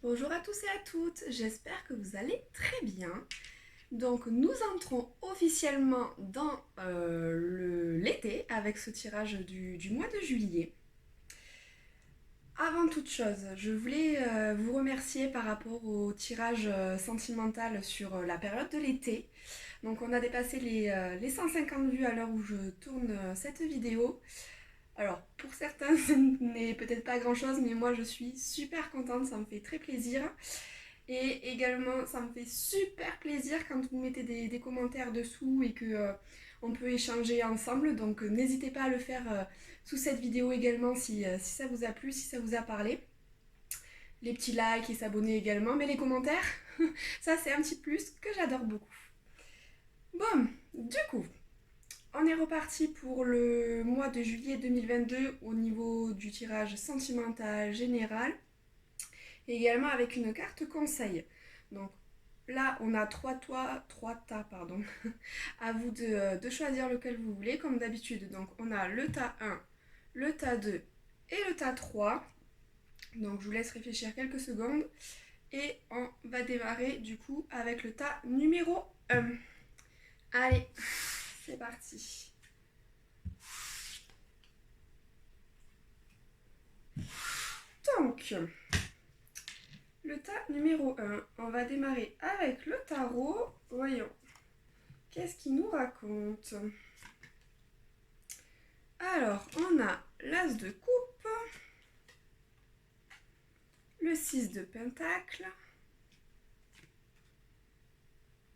Bonjour à tous et à toutes, j'espère que vous allez très bien. Donc nous entrons officiellement dans l'été avec ce tirage du mois de juillet. Avant toute chose, je voulais vous remercier par rapport au tirage sentimental sur la période de l'été. Donc on a dépassé les 150 vues à l'heure où je tourne cette vidéo. Alors pour certains ce n'est peut-être pas grand chose mais moi je suis super contente, ça me fait très plaisir. Et également, ça me fait super plaisir quand vous mettez des commentaires dessous et que on peut échanger ensemble. Donc n'hésitez pas à le faire sous cette vidéo également si ça vous a plu, si ça vous a parlé. Les petits likes et s'abonner également. Mais les commentaires, ça c'est un petit plus que j'adore beaucoup. Bon, du coup, on est reparti pour le mois de juillet 2022 au niveau du tirage sentimental général. Et également avec une carte conseil. Donc là, on a trois tas, pardon. À vous de choisir lequel vous voulez, comme d'habitude. Donc on a le tas 1, le tas 2 et le tas 3. Donc je vous laisse réfléchir quelques secondes. Et on va démarrer du coup avec le tas numéro 1. Allez, c'est parti. Donc, le tas numéro 1, on va démarrer avec le tarot. Voyons, qu'est-ce qu'il nous raconte? Alors, on a l'as de coupe, le 6 de pentacle,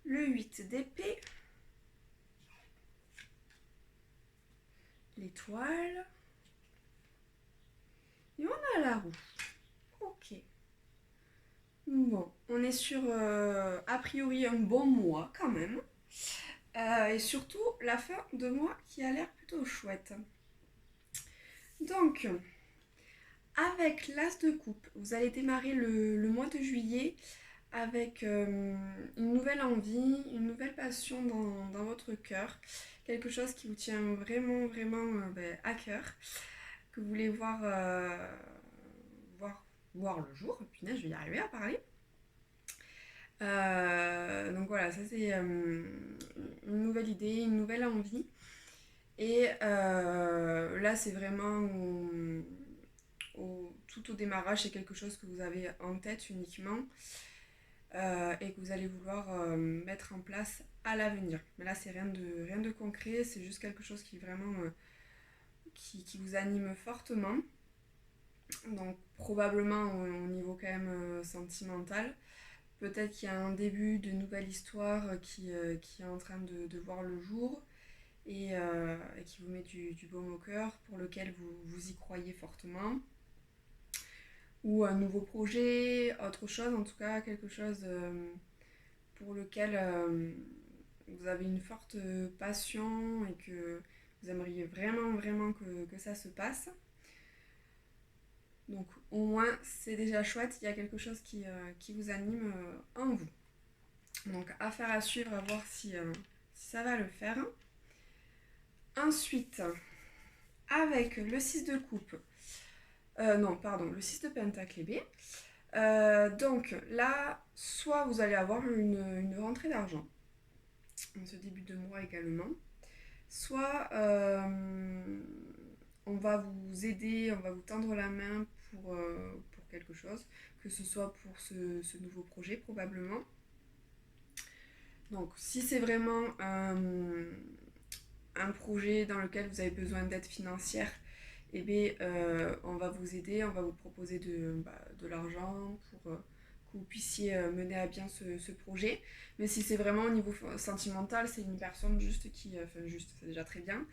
le 8 d'épée, l'étoile, et on a la roue. Ok. Bon, on est sur a priori un bon mois quand même. Et surtout la fin de mois qui a l'air plutôt chouette. Donc, avec l'as de coupe, vous allez démarrer le mois de juillet avec une nouvelle envie, une nouvelle passion dans votre cœur, quelque chose qui vous tient vraiment, vraiment à cœur, que vous voulez voir le jour. Punaise, je vais y arriver à parler. Donc voilà, ça c'est une nouvelle idée, une nouvelle envie. Et là, c'est vraiment tout au démarrage, c'est quelque chose que vous avez en tête uniquement et que vous allez vouloir mettre en place à l'avenir. Mais là, c'est rien de concret, c'est juste quelque chose qui vraiment qui vous anime fortement. Donc probablement au niveau quand même sentimental. Peut-être qu'il y a un début de nouvelle histoire qui est en train de voir le jour et qui vous met du baume au cœur, pour lequel vous y croyez fortement. Ou un nouveau projet, autre chose, en tout cas quelque chose pour lequel vous avez une forte passion et que vous aimeriez vraiment, vraiment que ça se passe. Donc au moins c'est déjà chouette, il y a quelque chose qui vous anime en vous. Donc affaire à suivre, à voir si ça va le faire. Ensuite, avec le 6 de coupe, non pardon, le 6 de pentacle et B. Donc là, soit vous allez avoir une rentrée d'argent, en ce début de mois également, soit on va vous aider, on va vous tendre la main pour quelque chose, que ce soit pour ce nouveau projet probablement. Donc si c'est vraiment un projet dans lequel vous avez besoin d'aide financière, eh bien, on va vous aider, on va vous proposer de l'argent pour que vous puissiez mener à bien ce projet. Mais si c'est vraiment au niveau sentimental, c'est une personne juste enfin juste, c'est déjà très bien,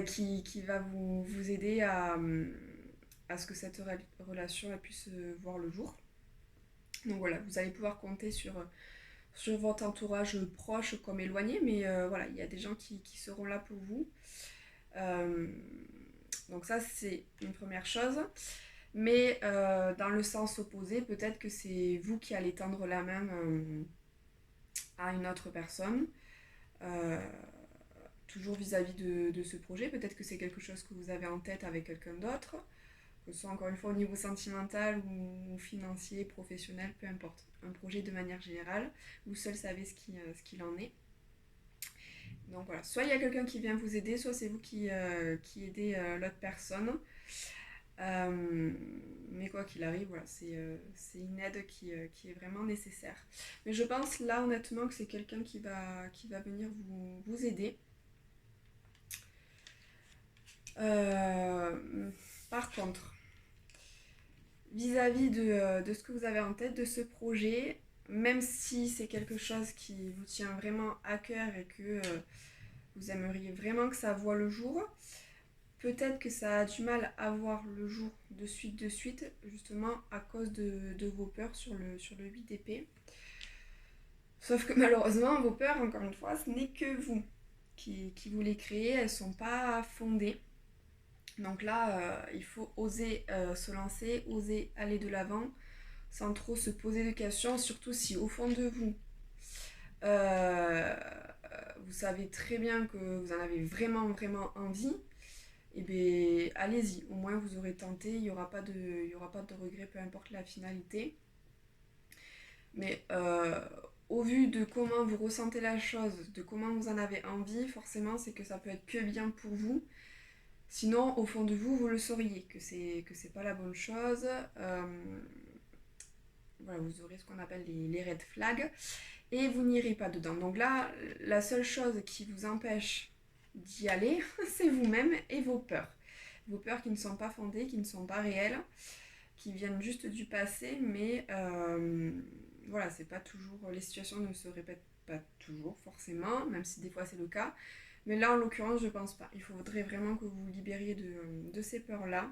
qui va vous aider à ce que cette relation elle puisse voir le jour. Donc voilà, vous allez pouvoir compter sur votre entourage proche comme éloigné, mais voilà, il y a des gens qui seront là pour vous. Euh, donc ça, c'est une première chose. Mais dans le sens opposé, peut-être que c'est vous qui allez tendre la main à une autre personne, euh, toujours vis-à-vis de ce projet. Peut-être que c'est quelque chose que vous avez en tête avec quelqu'un d'autre, que ce soit encore une fois au niveau sentimental ou financier, professionnel, peu importe. Un projet de manière générale, vous seul savez ce qu'il en est. Donc voilà, soit il y a quelqu'un qui vient vous aider, soit c'est vous qui aidez l'autre personne. Euh, mais quoi qu'il arrive, voilà, c'est une aide qui est vraiment nécessaire. Mais je pense là honnêtement que c'est quelqu'un qui va venir vous aider. Par contre, vis-à-vis de ce que vous avez en tête, de ce projet, même si c'est quelque chose qui vous tient vraiment à cœur et que vous aimeriez vraiment que ça voie le jour, peut-être que ça a du mal à voir le jour de suite, justement à cause de vos peurs sur le 8 d'épée. Sauf que malheureusement, vos peurs, encore une fois, ce n'est que vous qui vous les créez, elles ne sont pas fondées. Donc là, il faut oser se lancer, oser aller de l'avant, sans trop se poser de questions, surtout si au fond de vous, euh, vous savez très bien que vous en avez vraiment, vraiment envie, et bien allez-y, au moins vous aurez tenté, il y aura pas de regret, peu importe la finalité. Mais au vu de comment vous ressentez la chose, de comment vous en avez envie, forcément c'est que ça peut être que bien pour vous. Sinon, au fond de vous, vous le sauriez, que c'est pas la bonne chose. Euh, voilà, vous aurez ce qu'on appelle les red flags et vous n'irez pas dedans. Donc là, la seule chose qui vous empêche d'y aller, c'est vous-même et vos peurs. Vos peurs qui ne sont pas fondées, qui ne sont pas réelles, qui viennent juste du passé, mais voilà, c'est pas toujours. Les situations ne se répètent pas toujours, forcément, même si des fois c'est le cas. Mais là, en l'occurrence, je pense pas. Il faudrait vraiment que vous vous libériez de ces peurs-là,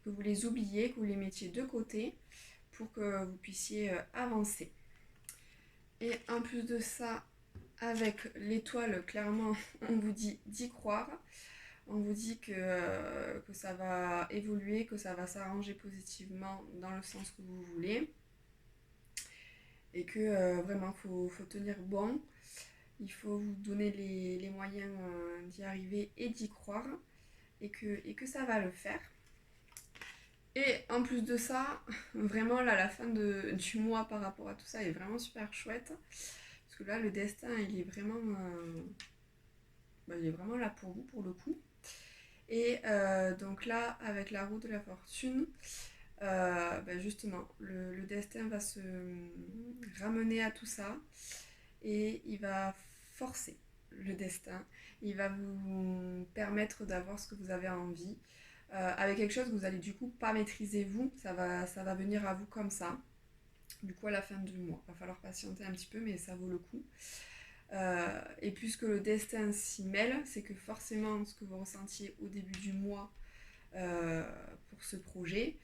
que vous les oubliez, que vous les mettiez de côté pour que vous puissiez avancer. Et en plus de ça, avec l'étoile, clairement, on vous dit d'y croire. On vous dit que ça va évoluer, que ça va s'arranger positivement dans le sens que vous voulez. Et que vraiment, faut tenir bon. Il faut vous donner les moyens d'y arriver et d'y croire. Et que ça va le faire. Et en plus de ça, vraiment là, la fin du mois par rapport à tout ça est vraiment super chouette. Parce que là, le destin, il est vraiment là pour vous, pour le coup. Et donc là, avec la roue de la fortune, justement, le destin va se ramener à tout ça. Et il va forcer le destin. Il va vous permettre d'avoir ce que vous avez envie. Avec quelque chose que vous allez du coup pas maîtriser vous, ça va venir à vous comme ça. Du coup à la fin du mois, il va falloir patienter un petit peu mais ça vaut le coup. Et puisque le destin s'y mêle, c'est que forcément ce que vous ressentiez au début du mois euh, pour ce projet,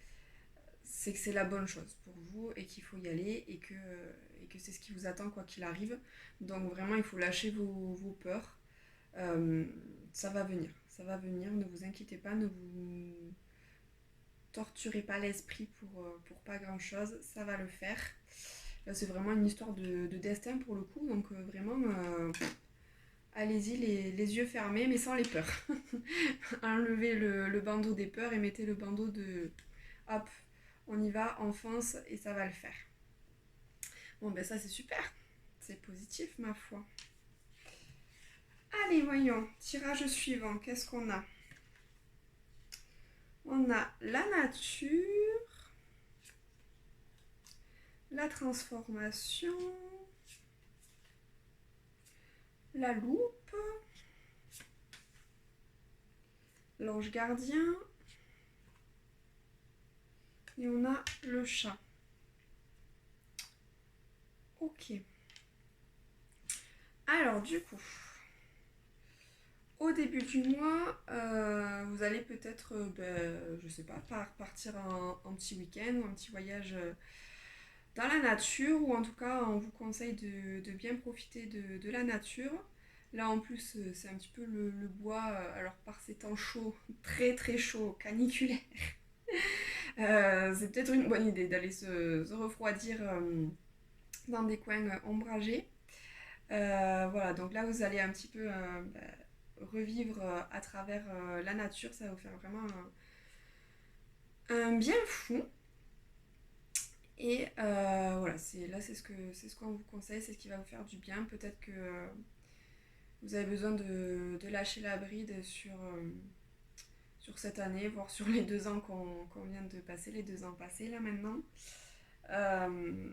c'est que c'est la bonne chose pour vous et qu'il faut y aller et que c'est ce qui vous attend quoi qu'il arrive. Donc vraiment il faut lâcher vos peurs. Euh, ça va venir, ne vous inquiétez pas, ne vous torturez pas l'esprit pour pas grand chose, ça va le faire. Là c'est vraiment une histoire de destin pour le coup, donc vraiment allez-y les yeux fermés mais sans les peurs. Enlevez le bandeau des peurs et mettez le bandeau de hop, on y va, on fonce et ça va le faire. Bon ben ça c'est super, c'est positif ma foi. Allez voyons, tirage suivant, qu'est-ce qu'on a? On a la nature, la transformation, la loupe, l'ange gardien et on a le chat. Ok. Alors du coup, au début du mois, vous allez peut-être, je sais pas, partir en petit week-end ou un petit voyage dans la nature, ou en tout cas, on vous conseille de bien profiter de la nature. Là en plus, c'est un petit peu le bois, alors par ces temps chauds, très très chauds, caniculaires, c'est peut-être une bonne idée d'aller se refroidir dans des coins ombragés. Voilà, donc là vous allez un petit peu revivre à travers la nature, ça va vous faire vraiment un bien fou. Et voilà, c'est ce qu'on vous conseille, c'est ce qui va vous faire du bien. Peut-être que vous avez besoin de lâcher la bride sur cette année, voire sur les 2 ans qu'on vient de passer, les 2 ans passés là maintenant. Euh,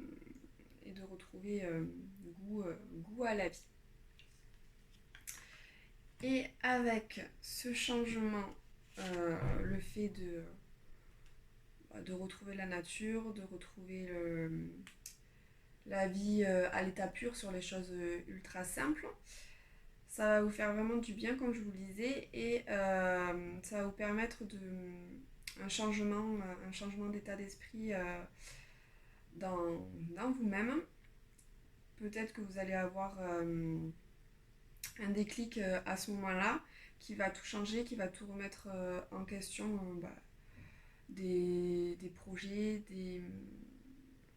et de retrouver goût à la vie. Et avec ce changement, le fait de retrouver la nature, de retrouver la vie à l'état pur sur les choses ultra simples, ça va vous faire vraiment du bien, comme je vous le disais, et ça va vous permettre un changement d'état d'esprit dans vous-même. Peut-être que vous allez avoir un déclic à ce moment-là qui va tout changer, qui va tout remettre en question, des projets,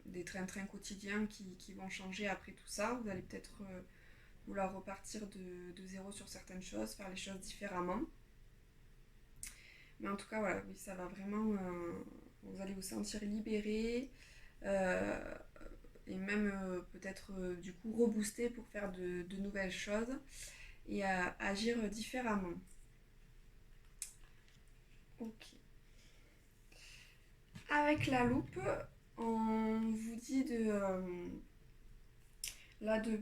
des trains-trains quotidiens qui vont changer après tout ça. Vous allez peut-être vouloir repartir de zéro sur certaines choses, faire les choses différemment. Mais en tout cas, voilà, oui, ça va vraiment. Vous allez vous sentir libéré euh, et même peut-être du coup reboosté pour faire de nouvelles choses et à agir différemment. Ok. Avec la loupe, on vous dit de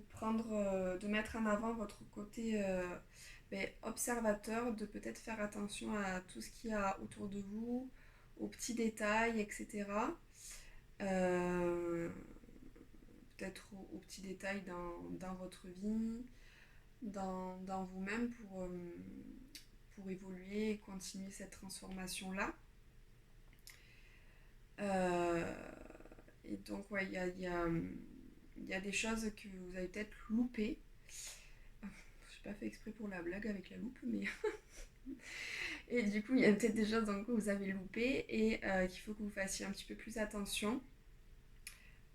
prendre, de mettre en avant votre côté observateur, de peut-être faire attention à tout ce qu'il y a autour de vous, aux petits détails, etc. Euh, Peut-être aux petits détails dans votre vie, dans vous-même pour évoluer et continuer cette transformation-là. Euh, et donc, ouais, il y a des choses que vous avez peut-être loupées. Je n'ai pas fait exprès pour la blague avec la loupe, mais. Et du coup, il y a peut-être des choses que vous avez loupées et qu'il faut que vous fassiez un petit peu plus attention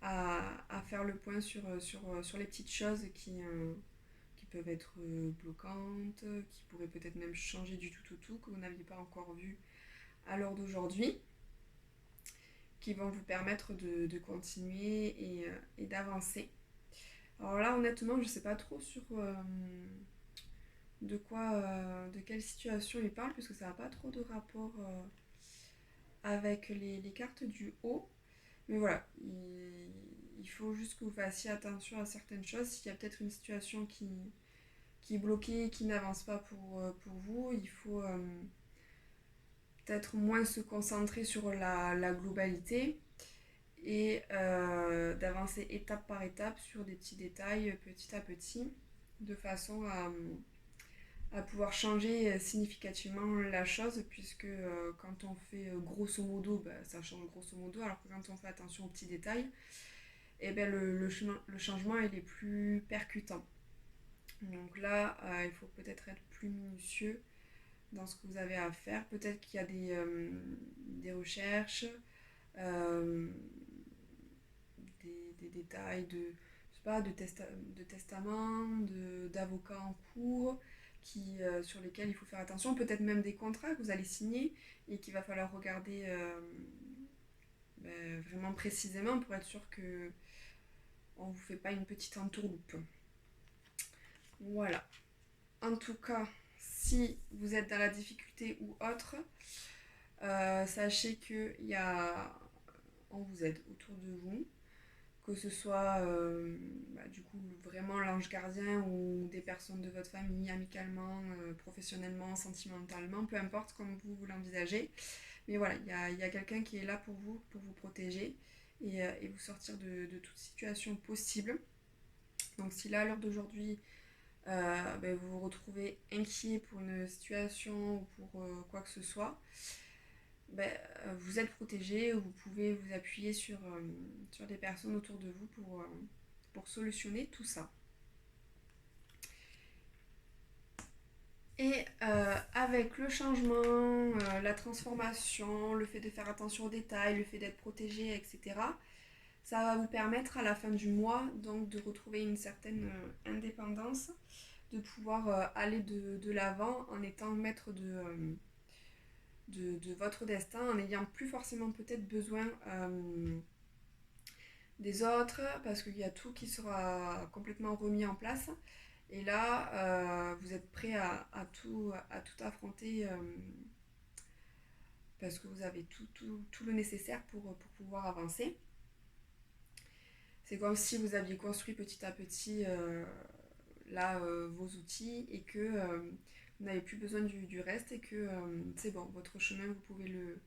à faire le point sur les petites choses qui peuvent être bloquantes, qui pourraient peut-être même changer du tout au tout, que vous n'aviez pas encore vu à l'heure d'aujourd'hui, qui vont vous permettre de continuer et d'avancer. Alors là, honnêtement, je ne sais pas trop sur de quelle situation il parle, puisque ça n'a pas trop de rapport avec les cartes du haut. Mais voilà, il faut juste que vous fassiez attention à certaines choses. S'il y a peut-être une situation qui est bloquée, qui n'avance pas pour vous, il faut peut-être moins se concentrer sur la globalité et d'avancer étape par étape sur des petits détails petit à petit, de façon à pouvoir changer significativement la chose, puisque quand on fait grosso modo, ça change grosso modo, alors que quand on fait attention aux petits détails, et ben le changement il est plus percutant. Donc là, il faut peut-être être plus minutieux dans ce que vous avez à faire. Peut-être qu'il y a des recherches, euh, des détails je sais pas, de testament, d'avocats en cours, sur lesquels il faut faire attention. Peut-être même des contrats que vous allez signer et qu'il va falloir regarder vraiment précisément pour être sûr que on ne vous fait pas une petite entourloupe. Voilà. En tout cas, si vous êtes dans la difficulté ou autre, sachez qu'il y a, on vous aide autour de vous, que ce soit du coup vraiment l'ange gardien ou des personnes de votre famille, amicalement, professionnellement, sentimentalement, peu importe comme vous l'envisagez. Mais voilà, il y a quelqu'un qui est là pour vous protéger et vous sortir de toute situation possible. Donc si là, à l'heure d'aujourd'hui, vous vous retrouvez inquiet pour une situation ou pour quoi que ce soit, vous êtes protégé, vous pouvez vous appuyer sur des personnes autour de vous pour solutionner tout ça. Et avec le changement, la transformation, le fait de faire attention aux détails, le fait d'être protégé, etc., ça va vous permettre à la fin du mois donc de retrouver une certaine indépendance, de pouvoir aller de l'avant en étant maître de votre destin en n'ayant plus forcément peut-être besoin des autres parce qu'il y a tout qui sera complètement remis en place. Et là, vous êtes prêt à tout affronter parce que vous avez tout le nécessaire pour pouvoir avancer. C'est comme si vous aviez construit petit à petit vos outils et que vous n'avez plus besoin du reste et que c'est bon, votre chemin, vous pouvez le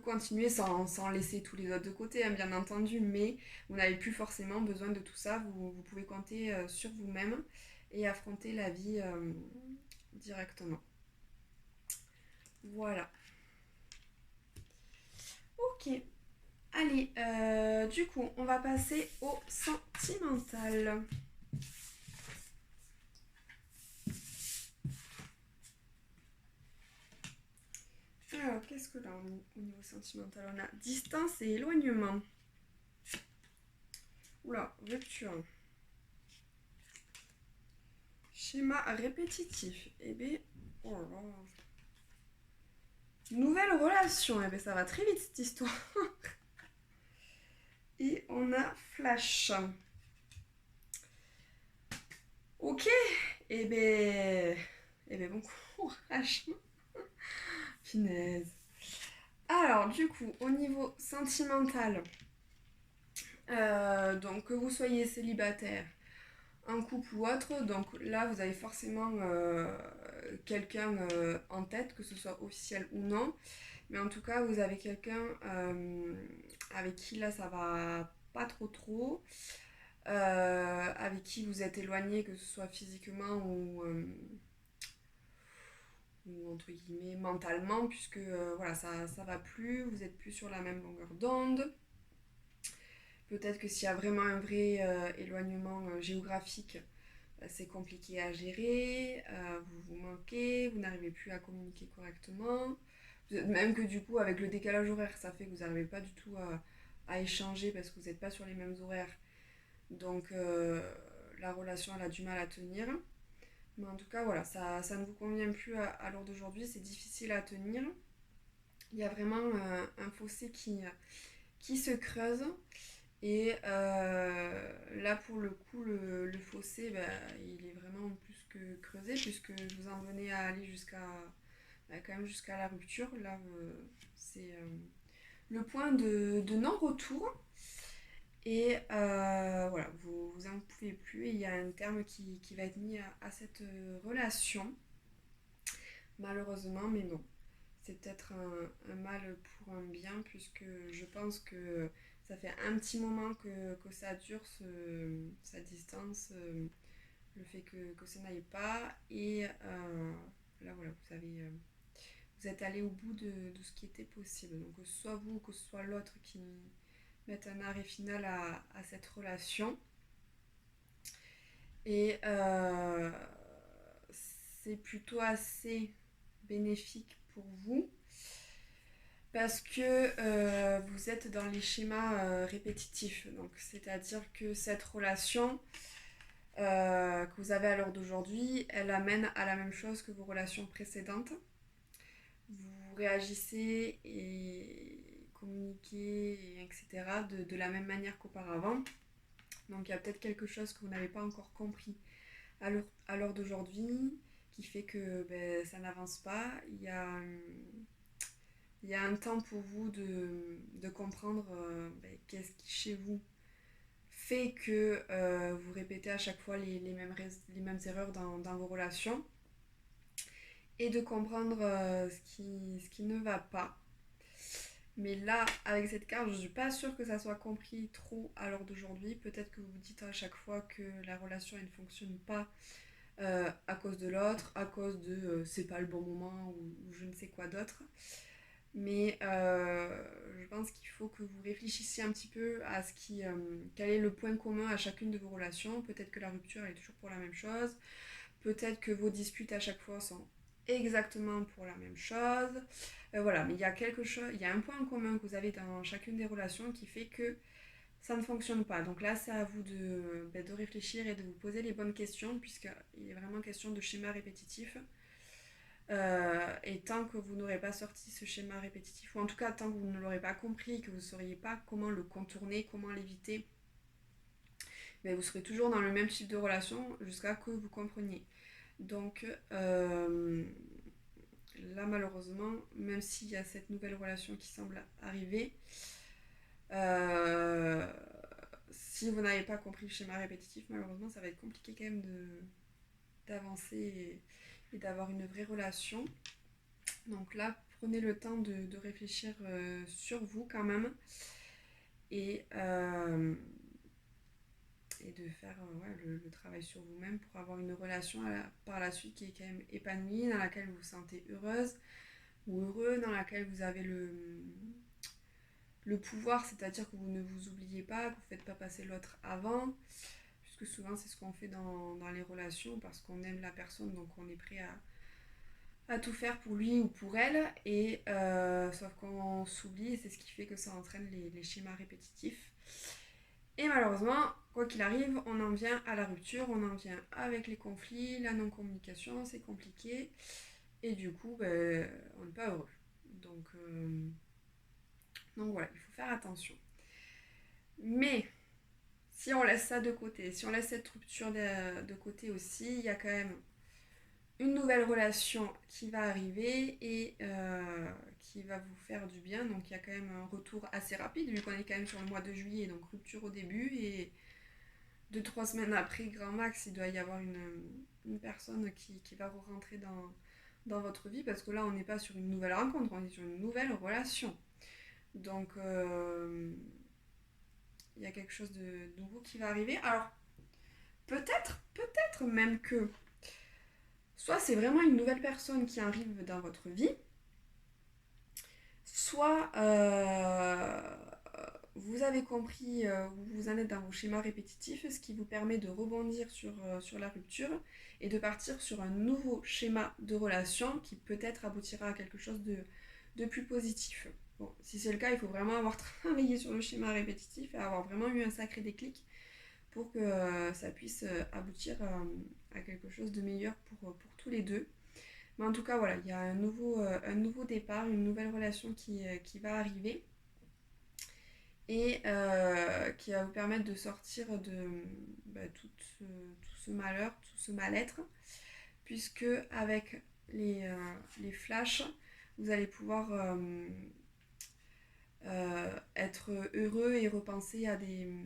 continuer sans laisser tous les autres de côté, hein, bien entendu, mais vous n'avez plus forcément besoin de tout ça. Vous pouvez compter sur vous-même et affronter la vie directement. Voilà. Ok. Allez, du coup, on va passer au sentimental. Alors, qu'est-ce que là, au niveau sentimental, on a distance et éloignement. Oula, rupture. Schéma répétitif. Eh bien, oh là là. Nouvelle relation. Eh bien, ça va très vite cette histoire. Et on a flash. Ok. Bon courage. Finesse. Alors, du coup, au niveau sentimental, donc que vous soyez célibataire, un couple ou autre, donc là vous avez forcément quelqu'un en tête, que ce soit officiel ou non, mais en tout cas vous avez quelqu'un avec qui là ça va pas trop, avec qui vous êtes éloigné, que ce soit physiquement ou entre guillemets mentalement, puisque voilà ça va plus, vous êtes plus sur la même longueur d'onde. Peut-être que s'il y a vraiment un vrai éloignement géographique, c'est compliqué à gérer, vous vous manquez, vous n'arrivez plus à communiquer correctement. Même que du coup, avec le décalage horaire, ça fait que vous n'arrivez pas du tout à échanger parce que vous n'êtes pas sur les mêmes horaires. Donc la relation, elle a du mal à tenir. Mais en tout cas, voilà, ça ne vous convient plus à l'heure d'aujourd'hui, c'est difficile à tenir. Il y a vraiment un fossé qui se creuse. Et là, pour le coup, le fossé, bah, il est vraiment plus que creusé, puisque vous en venez à aller quand même jusqu'à la rupture. Là, c'est le point de non-retour. Et voilà, vous en pouvez plus. Et il y a un terme qui va être mis à cette relation, malheureusement, mais bon. C'est peut-être un mal pour un bien, puisque je pense que ça fait un petit moment que ça dure, sa distance, le fait que ça n'aille pas. Et là, voilà, vous êtes allé au bout de ce qui était possible. Donc, que ce soit vous ou que ce soit l'autre qui mette un arrêt final à cette relation. Et c'est plutôt assez bénéfique pour vous parce que vous êtes dans les schémas répétitifs. Donc, c'est-à-dire que cette relation que vous avez à l'heure d'aujourd'hui, elle amène à la même chose que vos relations précédentes. Vous réagissez et communiquez, etc. de la même manière qu'auparavant. Donc, il y a peut-être quelque chose que vous n'avez pas encore compris à l'heure d'aujourd'hui qui fait que ça n'avance pas. Il y a un temps pour vous de comprendre qu'est-ce qui chez vous fait que vous répétez à chaque fois les mêmes erreurs dans vos relations et de comprendre ce qui ne va pas. Mais là, avec cette carte, je ne suis pas sûre que ça soit compris trop à l'heure d'aujourd'hui. Peut-être que vous vous dites à chaque fois que la relation elle ne fonctionne pas à cause de l'autre, à cause de c'est pas le bon moment ou je ne sais quoi d'autre. Mais je pense qu'il faut que vous réfléchissiez un petit peu à quel est le point commun à chacune de vos relations. Peut-être que la rupture elle est toujours pour la même chose. Peut-être que vos disputes à chaque fois sont exactement pour la même chose. Voilà, mais il y a quelque chose, il y a un point en commun que vous avez dans chacune des relations qui fait que ça ne fonctionne pas. Donc là, c'est à vous de réfléchir et de vous poser les bonnes questions, puisqu'il est vraiment question de schéma répétitif. Et tant que vous n'aurez pas sorti ce schéma répétitif, ou en tout cas tant que vous ne l'aurez pas compris, que vous ne sauriez pas comment le contourner, comment l'éviter, mais vous serez toujours dans le même type de relation jusqu'à que vous compreniez. Donc là malheureusement, même s'il y a cette nouvelle relation qui semble arriver, euh, si vous n'avez pas compris le schéma répétitif, malheureusement ça va être compliqué quand même d'avancer et d'avoir une vraie relation. Donc là, prenez le temps de réfléchir sur vous quand même et, euh, et de faire ouais, le travail sur vous-même pour avoir une relation par la suite qui est quand même épanouie, dans laquelle vous vous sentez heureuse ou heureux, dans laquelle vous avez le pouvoir, c'est-à-dire que vous ne vous oubliez pas, que vous ne faites pas passer l'autre avant, puisque souvent c'est ce qu'on fait dans les relations parce qu'on aime la personne, donc on est prêt à tout faire pour lui ou pour elle, et sauf qu'on s'oublie, et c'est ce qui fait que ça entraîne les schémas répétitifs. Et malheureusement, quoi qu'il arrive, on en vient à la rupture, on en vient avec les conflits, la non-communication, c'est compliqué, et du coup, ben, on n'est pas heureux. Donc voilà, il faut faire attention. Mais si on laisse ça de côté, si on laisse cette rupture de côté aussi, il y a quand même une nouvelle relation qui va arriver et qui va vous faire du bien. Donc il y a quand même un retour assez rapide vu qu'on est quand même sur le mois de juillet, donc rupture au début et 2-3 semaines après, grand max, il doit y avoir une personne qui va rentrer dans votre vie parce que là on n'est pas sur une nouvelle rencontre, on est sur une nouvelle relation. Donc il y a quelque chose de nouveau qui va arriver. Alors peut-être même que soit c'est vraiment une nouvelle personne qui arrive dans votre vie, soit vous avez compris où vous en êtes dans vos schémas répétitifs, ce qui vous permet de rebondir sur la rupture et de partir sur un nouveau schéma de relation qui peut-être aboutira à quelque chose de plus positif. Bon, si c'est le cas, il faut vraiment avoir travaillé sur le schéma répétitif et avoir vraiment eu un sacré déclic pour que ça puisse aboutir à quelque chose de meilleur pour tous les deux. Mais en tout cas, voilà, il y a un nouveau départ, une nouvelle relation qui va arriver et qui va vous permettre de sortir de tout ce malheur, tout ce mal-être, puisque avec les flashs, vous allez pouvoir être heureux et repenser à des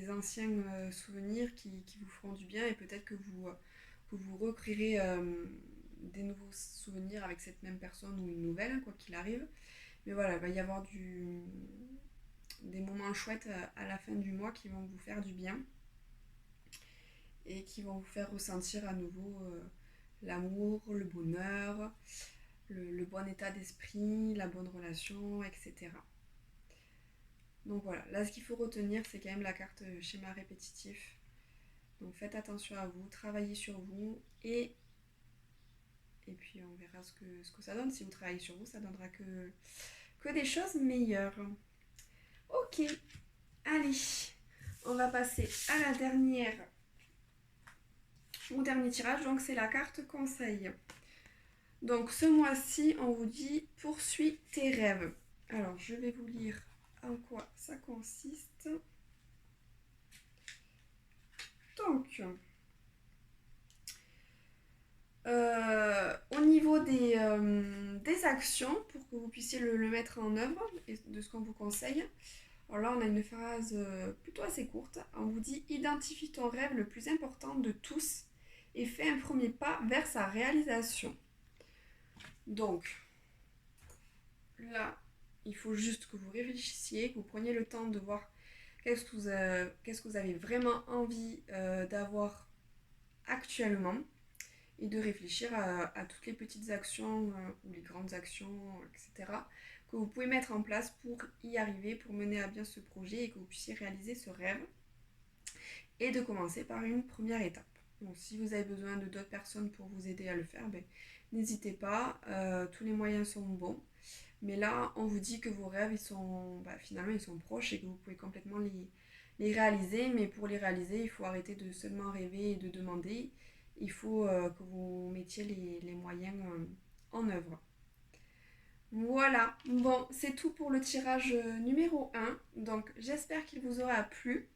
anciens souvenirs qui vous feront du bien et peut-être que vous recréerez des nouveaux souvenirs avec cette même personne ou une nouvelle, quoi qu'il arrive. Mais voilà, il va y avoir des moments chouettes à la fin du mois qui vont vous faire du bien et qui vont vous faire ressentir à nouveau l'amour, le bonheur, le bon état d'esprit, la bonne relation, etc. Donc voilà, là ce qu'il faut retenir, c'est quand même la carte schéma répétitif. Donc faites attention à vous, travaillez sur vous et puis on verra ce que ça donne. Si vous travaillez sur vous, ça donnera que des choses meilleures. Ok, allez, on va passer à au dernier tirage, donc c'est la carte conseil. Donc ce mois-ci, on vous dit poursuis tes rêves. Alors je vais vous lire en quoi ça consiste. Donc, au niveau des actions, pour que vous puissiez le mettre en œuvre, et de ce qu'on vous conseille, alors là on a une phrase plutôt assez courte. On vous dit identifie ton rêve le plus important de tous et fais un premier pas vers sa réalisation. Donc, là, il faut juste que vous réfléchissiez, que vous preniez le temps de voir qu'est-ce que vous avez vraiment envie d'avoir actuellement et de réfléchir à toutes les petites actions ou les grandes actions, etc., que vous pouvez mettre en place pour y arriver, pour mener à bien ce projet et que vous puissiez réaliser ce rêve et de commencer par une première étape. Donc si vous avez besoin de d'autres personnes pour vous aider à le faire, ben, n'hésitez pas, tous les moyens sont bons. Mais là, on vous dit que vos rêves, finalement, ils sont proches et que vous pouvez complètement les réaliser. Mais pour les réaliser, il faut arrêter de seulement rêver et de demander. Il faut que vous mettiez les moyens en œuvre. Voilà, bon, c'est tout pour le tirage numéro 1. Donc, j'espère qu'il vous aura plu.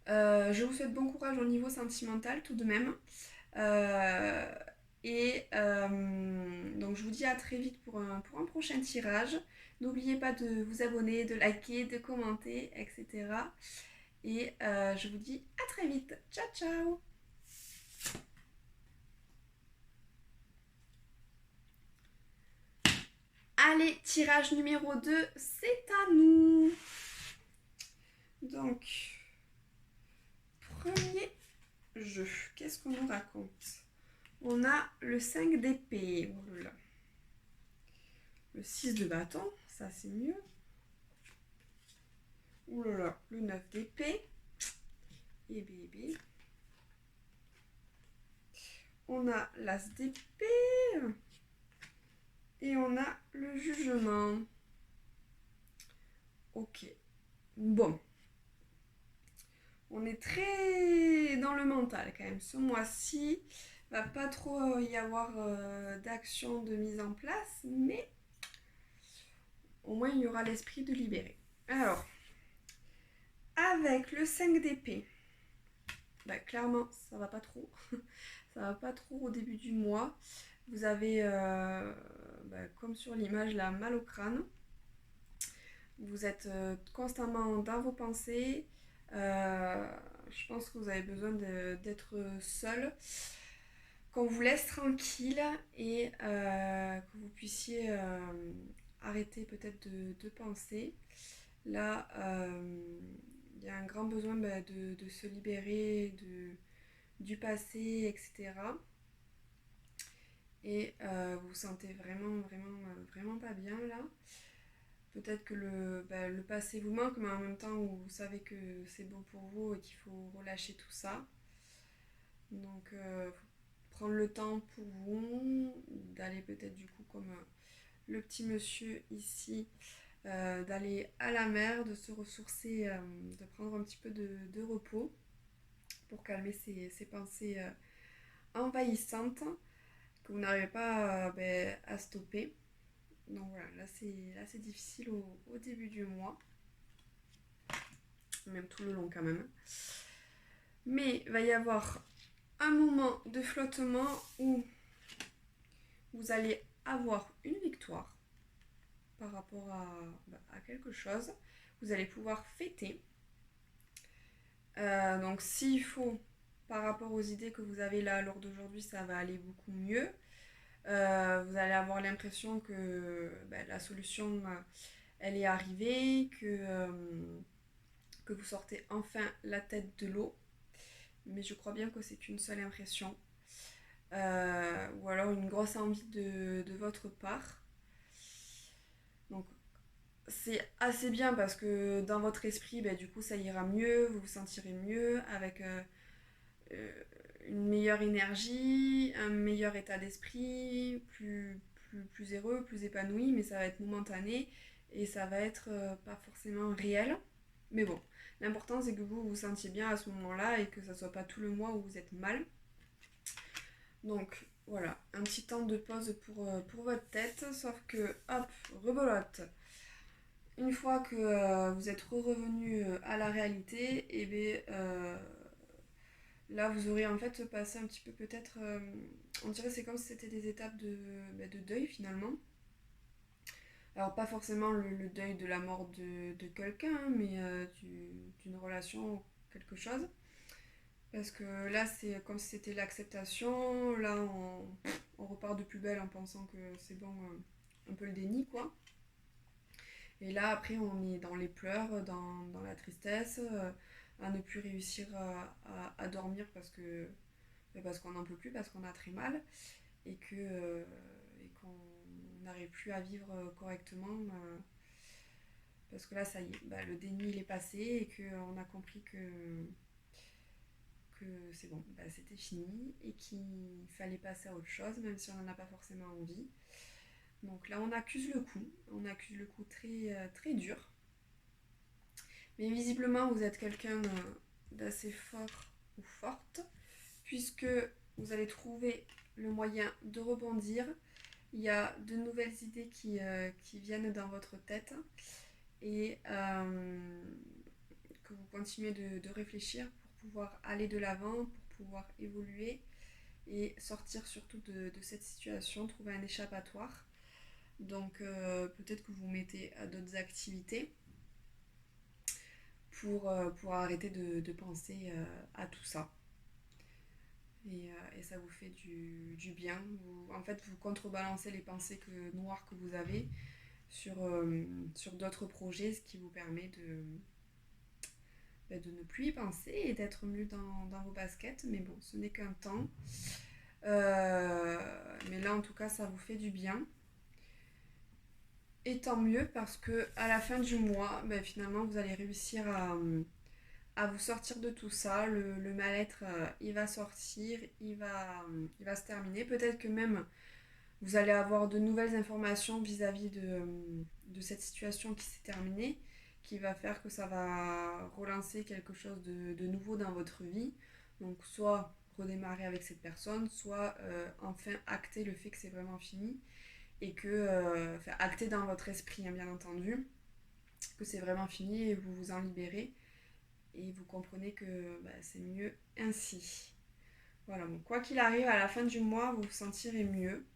Je vous souhaite bon courage au niveau sentimental tout de même. Euh, donc, je vous dis à très vite pour un prochain tirage. N'oubliez pas de vous abonner, de liker, de commenter, etc. Et je vous dis à très vite. Ciao, ciao! Allez, tirage numéro 2, c'est à nous. Donc, premier jeu, qu'est-ce qu'on nous raconte? On a le 5 d'épée. Oh là là. Le 6 de bâton, ça c'est mieux. Oh là là, le 9 d'épée. Et bébé. On a l'as d'épée. Et on a le jugement. Ok. Bon. On est très dans le mental quand même. Ce mois-ci, va pas trop y avoir d'action de mise en place, mais au moins il y aura l'esprit de libérer. Alors, avec le 5 d'épée, bah, clairement ça va pas trop. Ça va pas trop au début du mois. Vous avez, comme sur l'image, là, mal au crâne. Vous êtes constamment dans vos pensées. Je pense que vous avez besoin d'être seul, qu'on vous laisse tranquille et que vous puissiez arrêter peut-être de penser. Là, il y a un grand besoin de se libérer du passé, etc. Et vous vous sentez vraiment pas bien là. Peut-être que le passé vous manque, mais en même temps vous savez que c'est bon pour vous et qu'il faut relâcher tout ça. Donc, faut prendre le temps pour vous, d'aller peut-être du coup comme le petit monsieur ici, d'aller à la mer, de se ressourcer, de prendre un petit peu de repos pour calmer ses pensées envahissantes que vous n'arrivez pas à stopper. Donc voilà, là c'est difficile au début du mois, même tout le long quand même. Mais il va y avoir un moment de flottement où vous allez avoir une victoire par rapport à quelque chose. Vous allez pouvoir fêter. Donc s'il faut, par rapport aux idées que vous avez là lors d'aujourd'hui, ça va aller beaucoup mieux. Vous allez avoir l'impression que la solution, elle est arrivée, que vous sortez enfin la tête de l'eau. Mais je crois bien que c'est qu'une seule impression. Ou alors une grosse envie de votre part. Donc c'est assez bien parce que dans votre esprit, du coup ça ira mieux, vous vous sentirez mieux avec euh, une meilleure énergie, un meilleur état d'esprit, plus heureux, plus épanoui, mais ça va être momentané et ça va être pas forcément réel. Mais bon, l'important c'est que vous vous sentiez bien à ce moment-là et que ça soit pas tout le mois où vous êtes mal. Donc voilà, un petit temps de pause pour votre tête, sauf que hop, rebelote. Une fois que vous êtes revenu à la réalité, et là vous aurez en fait passé un petit peu peut-être, on dirait c'est comme si c'était des étapes de deuil finalement. Alors pas forcément le deuil de la mort de quelqu'un, mais d'une relation ou quelque chose. Parce que là c'est comme si c'était l'acceptation, là on repart de plus belle en pensant que c'est bon, un peu le déni quoi. Et là, après, on est dans les pleurs, dans la tristesse, à ne plus réussir à dormir parce qu'on n'en peut plus, parce qu'on a très mal et qu'on n'arrive plus à vivre correctement. Parce que là, ça y est, le déni il est passé et qu'on a compris que c'est bon, c'était fini et qu'il fallait passer à autre chose, même si on n'en a pas forcément envie. Donc là, on accuse le coup très dur. Mais visiblement, vous êtes quelqu'un d'assez fort ou forte, puisque vous allez trouver le moyen de rebondir. Il y a de nouvelles idées qui viennent dans votre tête et que vous continuez de réfléchir pour pouvoir aller de l'avant, pour pouvoir évoluer et sortir surtout de cette situation, trouver un échappatoire. Donc peut-être que vous mettez à d'autres activités pour arrêter de penser à tout ça. Et ça vous fait du bien. En fait, vous contrebalancez les pensées noires que vous avez sur d'autres projets, ce qui vous permet de ne plus y penser et d'être mieux dans vos baskets. Mais bon, ce n'est qu'un temps. Mais là, en tout cas, ça vous fait du bien. Et tant mieux parce que à la fin du mois, finalement, vous allez réussir à vous sortir de tout ça. Le mal-être, il va sortir, il va se terminer. Peut-être que même vous allez avoir de nouvelles informations vis-à-vis de cette situation qui s'est terminée, qui va faire que ça va relancer quelque chose de nouveau dans votre vie. Donc soit redémarrer avec cette personne, soit enfin acter le fait que c'est vraiment fini et enfin, acter dans votre esprit, hein, bien entendu, que c'est vraiment fini et vous vous en libérez et vous comprenez que c'est mieux ainsi. Voilà, bon, quoi qu'il arrive, à la fin du mois, vous vous sentirez mieux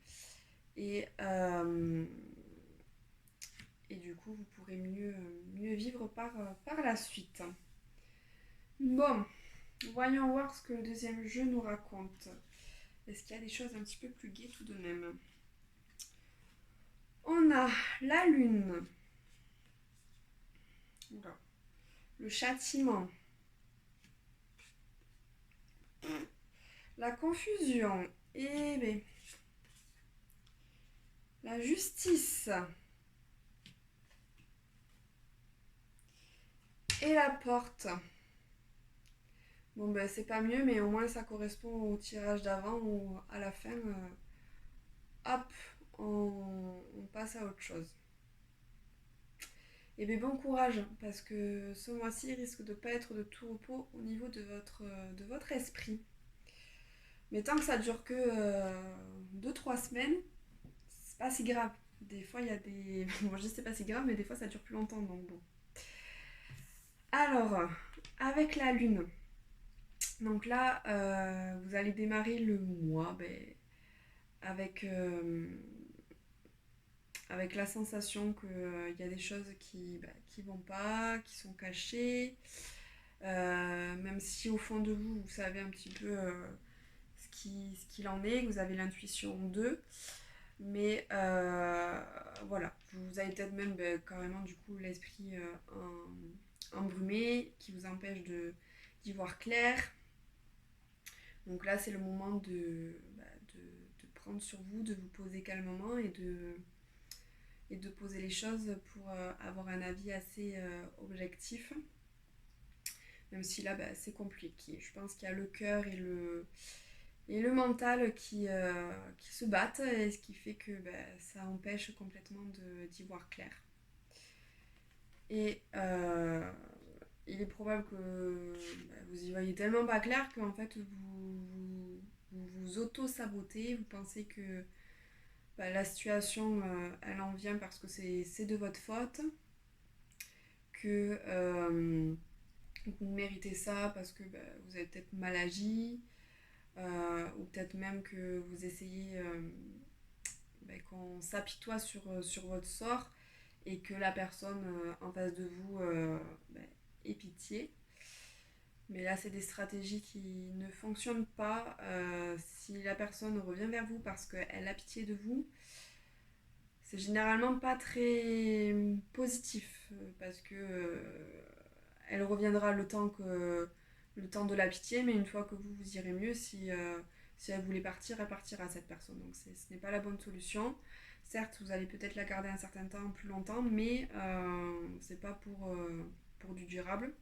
et, euh, et du coup, vous pourrez mieux vivre par la suite. Bon, voyons voir ce que le deuxième jeu nous raconte. Est-ce qu'il y a des choses un petit peu plus gaies tout de même? On a la lune, le châtiment, la confusion, et bien, la justice et la porte. Bon ben c'est pas mieux, mais au moins ça correspond au tirage d'avant où à la fin, hop, on passe à autre chose. Et bien bon courage, parce que ce mois-ci risque de pas être de tout repos au niveau de votre esprit. Mais tant que ça dure que 2-3 semaines, c'est pas si grave. Des fois, il y a des... Bon, je sais c'est pas si grave, mais des fois, ça dure plus longtemps, donc bon. Alors, avec la lune, donc là, vous allez démarrer le mois avec, avec la sensation qu'il y a des choses qui vont pas, qui sont cachées, même si au fond de vous, vous savez un petit peu ce qu'il en est, que vous avez l'intuition d'eux. Mais voilà, vous avez peut-être même carrément du coup l'esprit embrumé qui vous empêche d'y voir clair. Donc là, c'est le moment de prendre sur vous, de vous poser calmement et de poser les choses pour avoir un avis assez objectif. Même si là, c'est compliqué. Je pense qu'il y a le cœur et le mental qui se battent, et ce qui fait que ça empêche complètement d'y voir clair. Et il est probable que vous y voyez tellement pas clair qu'en fait vous auto-sabotez, vous pensez que la situation elle en vient parce que c'est de votre faute, que vous méritez ça parce que vous avez peut-être mal agi, ou peut-être même que vous essayez qu'on s'apitoie sur votre sort et que la personne en face de vous ait pitié. Mais là, c'est des stratégies qui ne fonctionnent pas. Si la personne revient vers vous parce qu'elle a pitié de vous, c'est généralement pas très positif parce que elle reviendra le temps de la pitié, mais une fois que vous irez mieux, si elle voulait partir, elle partira cette personne. Donc ce n'est pas la bonne solution. Certes, vous allez peut-être la garder un certain temps, plus longtemps, mais c'est pas pour du durable.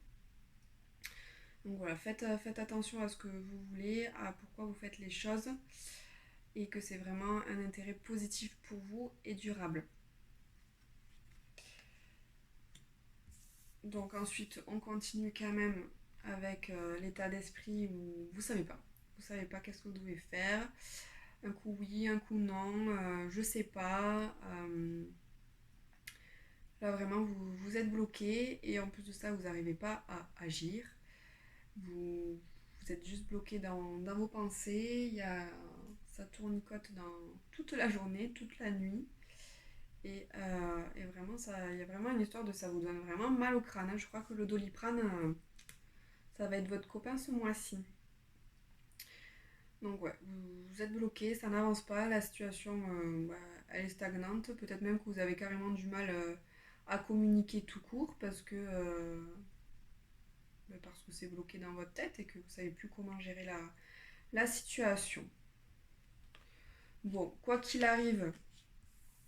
Donc voilà, faites attention à ce que vous voulez, à pourquoi vous faites les choses, et que c'est vraiment un intérêt positif pour vous et durable. Donc ensuite, on continue quand même avec l'état d'esprit où vous savez pas. vous savez pas qu'est-ce que vous devez faire. Un coup oui, un coup non, je sais pas. Là vraiment vous êtes bloqué et en plus de ça vous n'arrivez pas à agir. Vous êtes juste bloqué dans vos pensées. Ça tournicote dans toute la journée, toute la nuit. Et vraiment, il y a vraiment une histoire de ça vous donne vraiment mal au crâne, hein. Je crois que le Doliprane, ça va être votre copain ce mois-ci. Donc ouais, vous êtes bloqué, ça n'avance pas, la situation elle est stagnante. Peut-être même que vous avez carrément du mal à communiquer tout court parce que c'est bloqué dans votre tête et que vous ne savez plus comment gérer la situation. Bon, quoi qu'il arrive,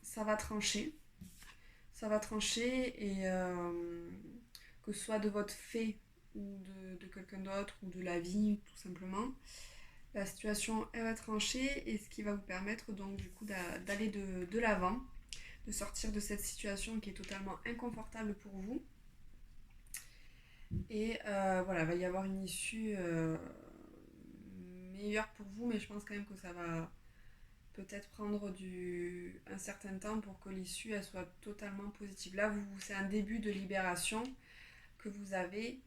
ça va trancher. Ça va trancher et que ce soit de votre fait ou de quelqu'un d'autre ou de la vie tout simplement, la situation elle va trancher et ce qui va vous permettre donc du coup d'aller de l'avant, de sortir de cette situation qui est totalement inconfortable pour vous. Et voilà, il va y avoir une issue meilleure pour vous, mais je pense quand même que ça va peut-être prendre un certain temps pour que l'issue elle soit totalement positive. Là, c'est un début de libération que vous avez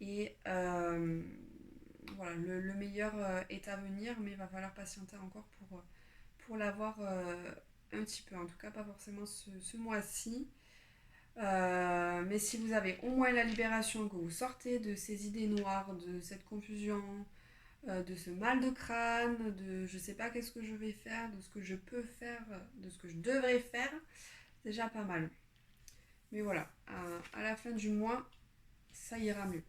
et voilà, le meilleur est à venir, mais il va falloir patienter encore pour l'avoir un petit peu, en tout cas pas forcément ce mois-ci. Mais si vous avez au moins la libération, que vous sortez de ces idées noires, de cette confusion, de ce mal de crâne, de je sais pas qu'est-ce que je vais faire, de ce que je peux faire, de ce que je devrais faire, c'est déjà pas mal. Mais voilà, à la fin du mois, ça ira mieux.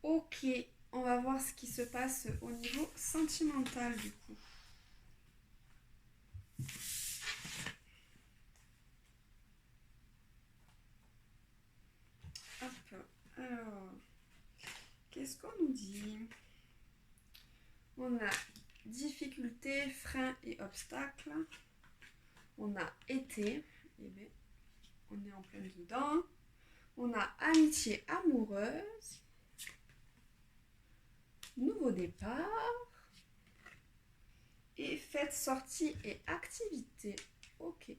Ok, on va voir ce qui se passe au niveau sentimental du coup. Hop, alors, qu'est-ce qu'on nous dit? On a difficultés, freins et obstacles. On a été, eh bien, on est en plein dedans. On a amitié amoureuse, nouveau départ et fête, sortie et activité. Ok.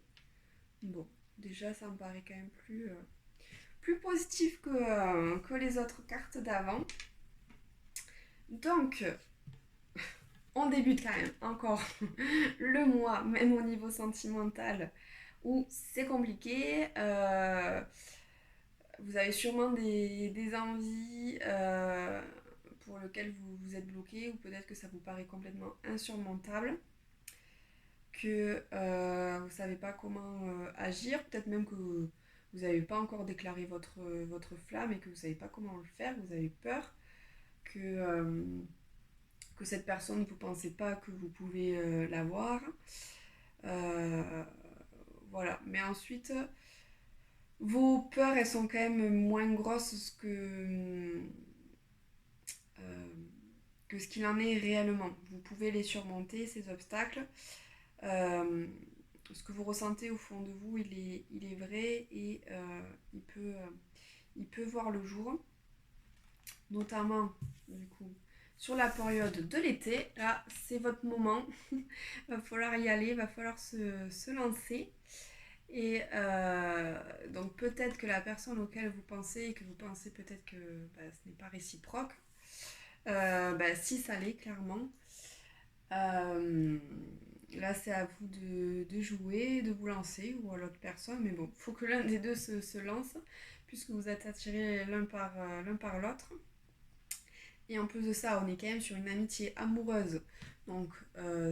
Bon, déjà ça me paraît quand même plus positif que les autres cartes d'avant. Donc, on débute quand même encore le mois, même au niveau sentimental, où c'est compliqué. Vous avez sûrement des envies pour lesquelles vous êtes bloqué, ou peut-être que ça vous paraît complètement insurmontable, que vous ne savez pas comment agir, peut-être même que vous n'avez pas encore déclaré votre flamme et que vous ne savez pas comment le faire, vous avez peur que cette personne, vous ne pensez pas que vous pouvez l'avoir. Voilà, mais ensuite, vos peurs, elles sont quand même moins grosses euh, que ce qu'il en est réellement. Vous pouvez les surmonter, ces obstacles. Ce que vous ressentez au fond de vous, il est vrai et il peut voir le jour. Notamment, du coup, sur la période de l'été. Là, c'est votre moment. Il va falloir y aller, il va falloir se lancer. Et donc peut-être que la personne auquel vous pensez et que vous pensez peut-être que ce n'est pas réciproque, si ça l'est clairement. Euh, Là c'est à vous de jouer, de vous lancer ou à l'autre personne, mais bon, il faut que l'un des deux se lance puisque vous êtes attirés l'un par l'autre. Et en plus de ça, on est quand même sur une amitié amoureuse. Donc,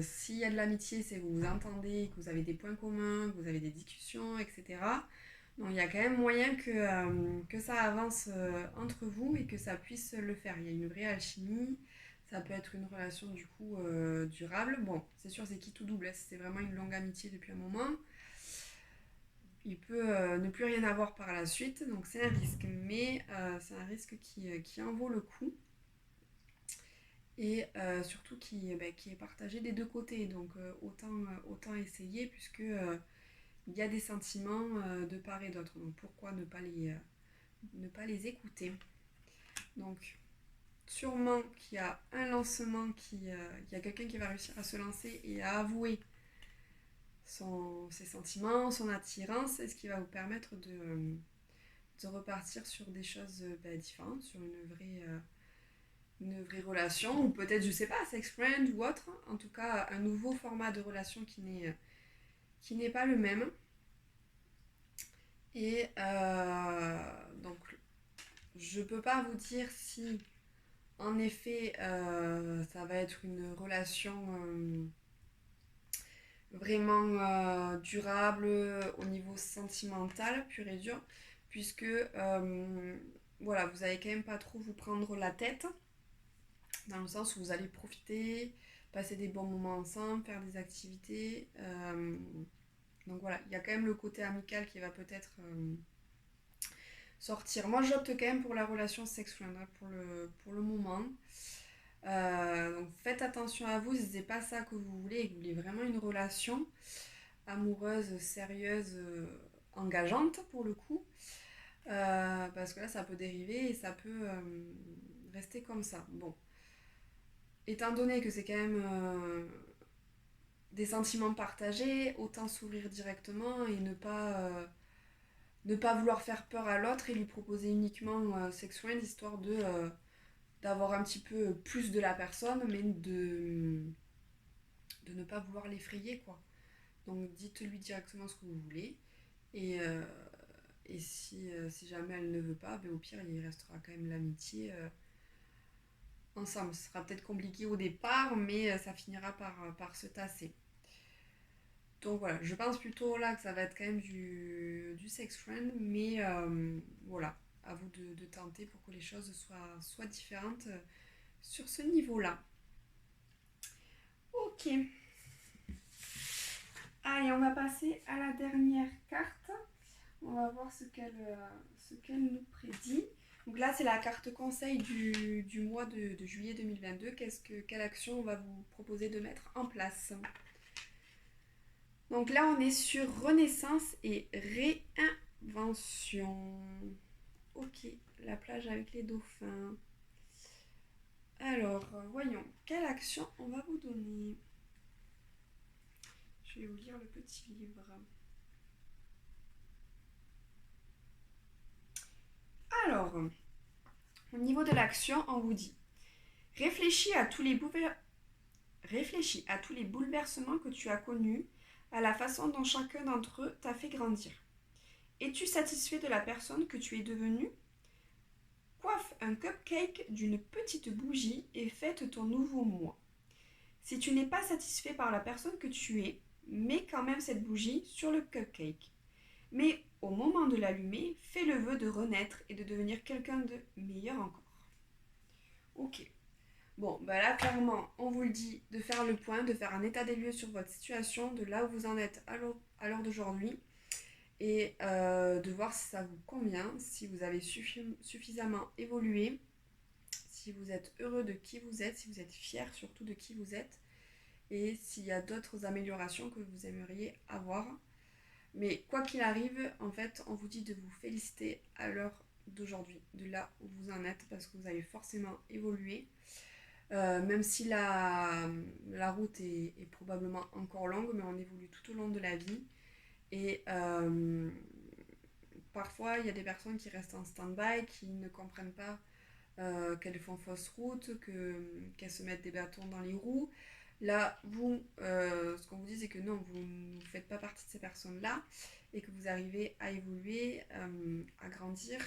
s'il y a de l'amitié, c'est que vous vous entendez, que vous avez des points communs, que vous avez des discussions, etc. Donc, il y a quand même moyen que ça avance entre vous et que ça puisse le faire. Il y a une vraie alchimie. Ça peut être une relation, du coup, durable. Bon, c'est sûr, c'est qui tout double. Si c'est vraiment une longue amitié depuis un moment, il peut ne plus rien avoir par la suite. Donc, c'est un risque. Mais c'est un risque qui en vaut le coup et surtout qui est partagé des deux côtés. Donc autant essayer puisque il y a des sentiments de part et d'autre. Donc pourquoi ne pas les écouter. Donc sûrement qu'il y a un lancement, qu'il y a quelqu'un qui va réussir à se lancer et à avouer ses sentiments, son attirance, et ce qui va vous permettre de repartir sur des choses différentes, sur une vraie relation, ou peut-être, je sais pas, sex friend ou autre, en tout cas un nouveau format de relation qui n'est pas le même. Et donc, je peux pas vous dire si, en effet, ça va être une relation vraiment durable au niveau sentimental, pur et dur, puisque voilà, vous allez quand même pas trop vous prendre la tête, dans le sens où vous allez profiter, passer des bons moments ensemble, faire des activités. Donc voilà, il y a quand même le côté amical qui va peut-être sortir. Moi, j'opte quand même pour la relation sex-friend pour le moment. Donc faites attention à vous si c'est pas ça que vous voulez et que vous voulez vraiment une relation amoureuse, sérieuse, engageante pour le coup. Parce que là, ça peut dériver et ça peut rester comme ça. Bon, étant donné que c'est quand même des sentiments partagés, autant s'ouvrir directement et ne pas vouloir faire peur à l'autre et lui proposer uniquement sex friend, histoire d'avoir un petit peu plus de la personne, mais de ne pas vouloir l'effrayer, quoi. Donc dites-lui directement ce que vous voulez. Et, si jamais elle ne veut pas, ben, au pire, il restera quand même l'amitié ensemble. Ce sera peut-être compliqué au départ, mais ça finira par se tasser. Donc voilà, je pense plutôt là que ça va être quand même du sex friend, mais voilà, à vous de tenter pour que les choses soient différentes sur ce niveau-là. Ok, allez, on va passer à la dernière carte. On va voir ce qu'elle nous prédit. Donc là, c'est la carte conseil du mois de juillet 2022. Quelle action on va vous proposer de mettre en place? Donc là, on est sur renaissance et réinvention. Ok, la plage avec les dauphins. Alors, voyons, quelle action on va vous donner? Je vais vous lire le petit livre. Alors, au niveau de l'action, on vous dit réfléchis à tous les bouleversements que tu as connus, à la façon dont chacun d'entre eux t'a fait grandir. Es-tu satisfait de la personne que tu es devenue? Coiffe un cupcake d'une petite bougie et fête ton nouveau moi. Si tu n'es pas satisfait par la personne que tu es, mets quand même cette bougie sur le cupcake. Mais au moment de l'allumer, fais le vœu de renaître et de devenir quelqu'un de meilleur encore. Ok. Bon, bah là, clairement, on vous le dit de faire le point, de faire un état des lieux sur votre situation, de là où vous en êtes à l'heure d'aujourd'hui, et de voir si ça vous convient, si vous avez suffisamment évolué, si vous êtes heureux de qui vous êtes, si vous êtes fier surtout de qui vous êtes, et s'il y a d'autres améliorations que vous aimeriez avoir. Mais quoi qu'il arrive, en fait, on vous dit de vous féliciter à l'heure d'aujourd'hui, de là où vous en êtes, parce que vous avez forcément évolué. Même si la route est probablement encore longue, mais on évolue tout au long de la vie. Et parfois, il y a des personnes qui restent en stand-by, qui ne comprennent pas qu'elles font fausse route, qu'elles se mettent des bâtons dans les roues. Là, vous, ce qu'on vous dit, c'est que non, vous ne faites pas partie de ces personnes-là et que vous arrivez à évoluer, à grandir,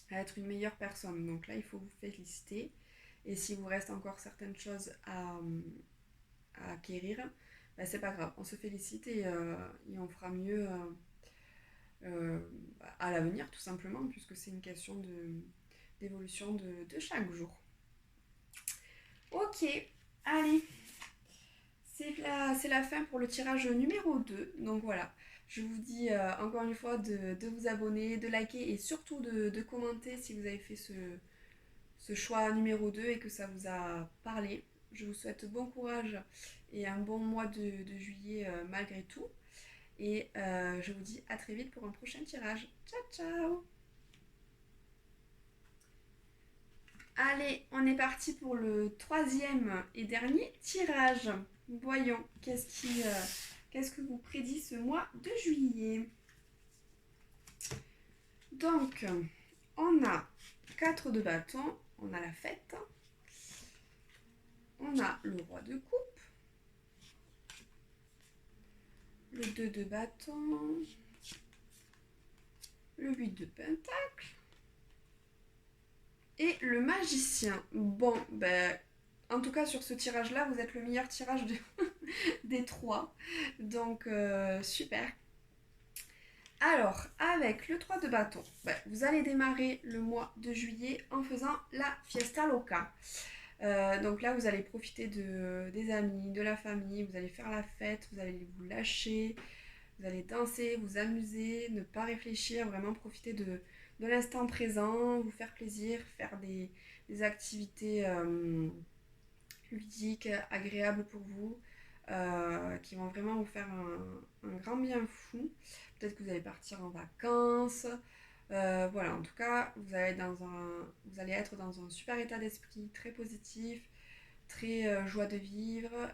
à être une meilleure personne. Donc là, il faut vous féliciter. Et s'il vous reste encore certaines choses à acquérir, ben c'est pas grave. On se félicite et on fera mieux euh, à l'avenir, tout simplement, puisque c'est une question d'évolution de chaque jour. Ok, allez, c'est la fin pour le tirage numéro 2. Donc voilà, je vous dis encore une fois de vous abonner, de liker et surtout de commenter si vous avez fait ce choix numéro 2 et que ça vous a parlé. Je vous souhaite bon courage et un bon mois de juillet malgré tout. Et je vous dis à très vite pour un prochain tirage. Ciao ciao! Allez, on est parti pour le troisième et dernier tirage. Voyons, qu'est-ce que vous prédit ce mois de juillet. Donc, on a 4 de bâton, on a la fête, on a le roi de coupe, le 2 de bâton, le 8 de pentacle et le magicien. Bon, ben, en tout cas sur ce tirage-là, vous êtes le meilleur tirage des 3. Donc, super. Alors, avec le 3 de bâton, ben, vous allez démarrer le mois de juillet en faisant la Fiesta Loca. Donc là, vous allez profiter des amis, de la famille, vous allez faire la fête, vous allez vous lâcher, vous allez danser, vous amuser, ne pas réfléchir, vraiment profiter de l'instant présent, vous faire plaisir, faire des activités ludiques, agréables pour vous, qui vont vraiment vous faire un grand bien fou. Peut-être que vous allez partir en vacances. Voilà, en tout cas, vous allez être dans un super état d'esprit, très positif, très joie de vivre.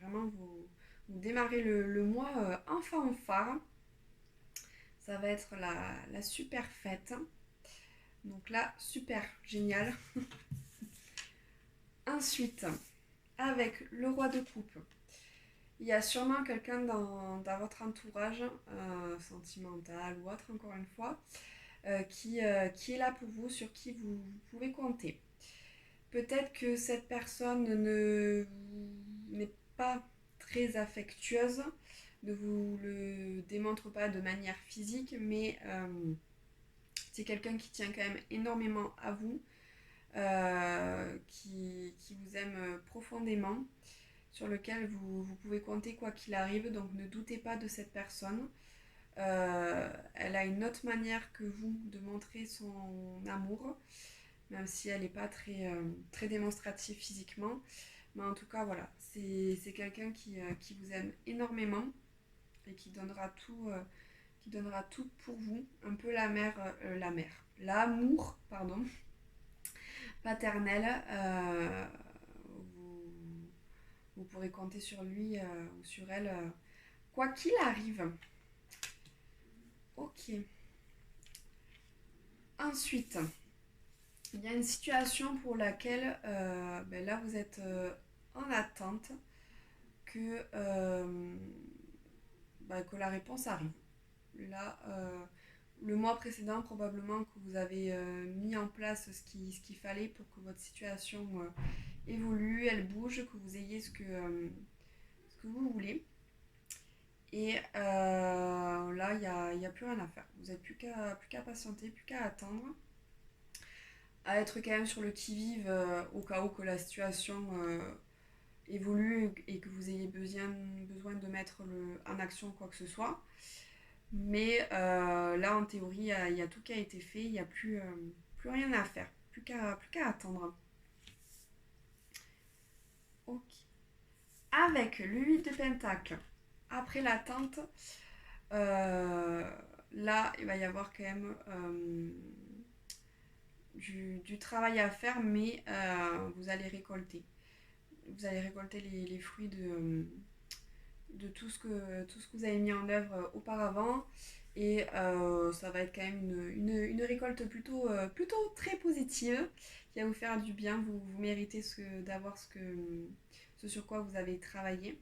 Vraiment, vous démarrez le mois en fanfare. Ça va être la super fête. Donc là, super génial. Ensuite, avec le roi de coupe, il y a sûrement quelqu'un dans votre entourage, sentimental ou autre, encore une fois, qui est là pour vous, sur qui vous pouvez compter. Peut-être que cette personne n'est pas très affectueuse, ne vous le démontre pas de manière physique, mais c'est quelqu'un qui tient quand même énormément à vous, qui vous aime profondément, sur lequel vous pouvez compter quoi qu'il arrive, donc ne doutez pas de cette personne. Elle a une autre manière que vous de montrer son amour, même si elle n'est pas très démonstrative physiquement. Mais en tout cas, voilà, c'est quelqu'un qui vous aime énormément et qui donnera tout pour vous. Un peu l'amour, pardon, paternel. Vous, vous pourrez compter sur lui ou sur elle, quoi qu'il arrive. Ok. Ensuite, il y a une situation pour laquelle ben là vous êtes en attente que, que la réponse arrive. Là, le mois précédent, probablement que vous avez mis en place ce qu'il fallait pour que votre situation évolue, elle bouge, que vous ayez ce que vous voulez. Et là, il y a plus rien à faire. Vous n'avez plus qu'à patienter, plus qu'à attendre. À être quand même sur le qui-vive au cas où que la situation évolue et que vous ayez besoin de mettre en action quoi que ce soit. Mais là, en théorie, il y a tout qui a été fait, il n'y a plus rien à faire, plus qu'à attendre. Ok. Avec le 8 de pentacle, après l'attente, euh, là, il va y avoir quand même du travail à faire, mais vous allez récolter. Vous allez récolter les fruits de tout ce que vous avez mis en œuvre auparavant. Et ça va être quand même une récolte plutôt très positive qui va vous faire du bien. Vous méritez d'avoir ce sur quoi vous avez travaillé.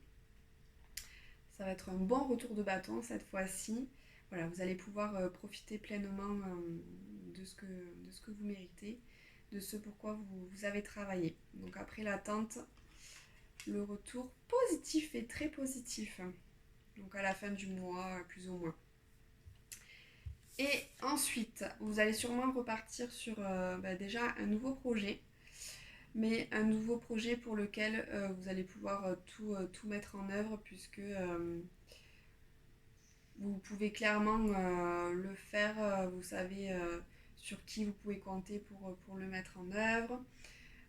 Ça va être un bon retour de bâton cette fois-ci. Voilà, vous allez pouvoir profiter pleinement de ce que vous méritez, de ce pourquoi vous avez travaillé. Donc après l'attente, le retour positif est très positif. Donc à la fin du mois, plus ou moins. Et ensuite, vous allez sûrement repartir sur déjà un nouveau projet, mais un nouveau projet pour lequel vous allez pouvoir tout mettre en œuvre, puisque vous pouvez clairement le faire, vous savez sur qui vous pouvez compter pour le mettre en œuvre.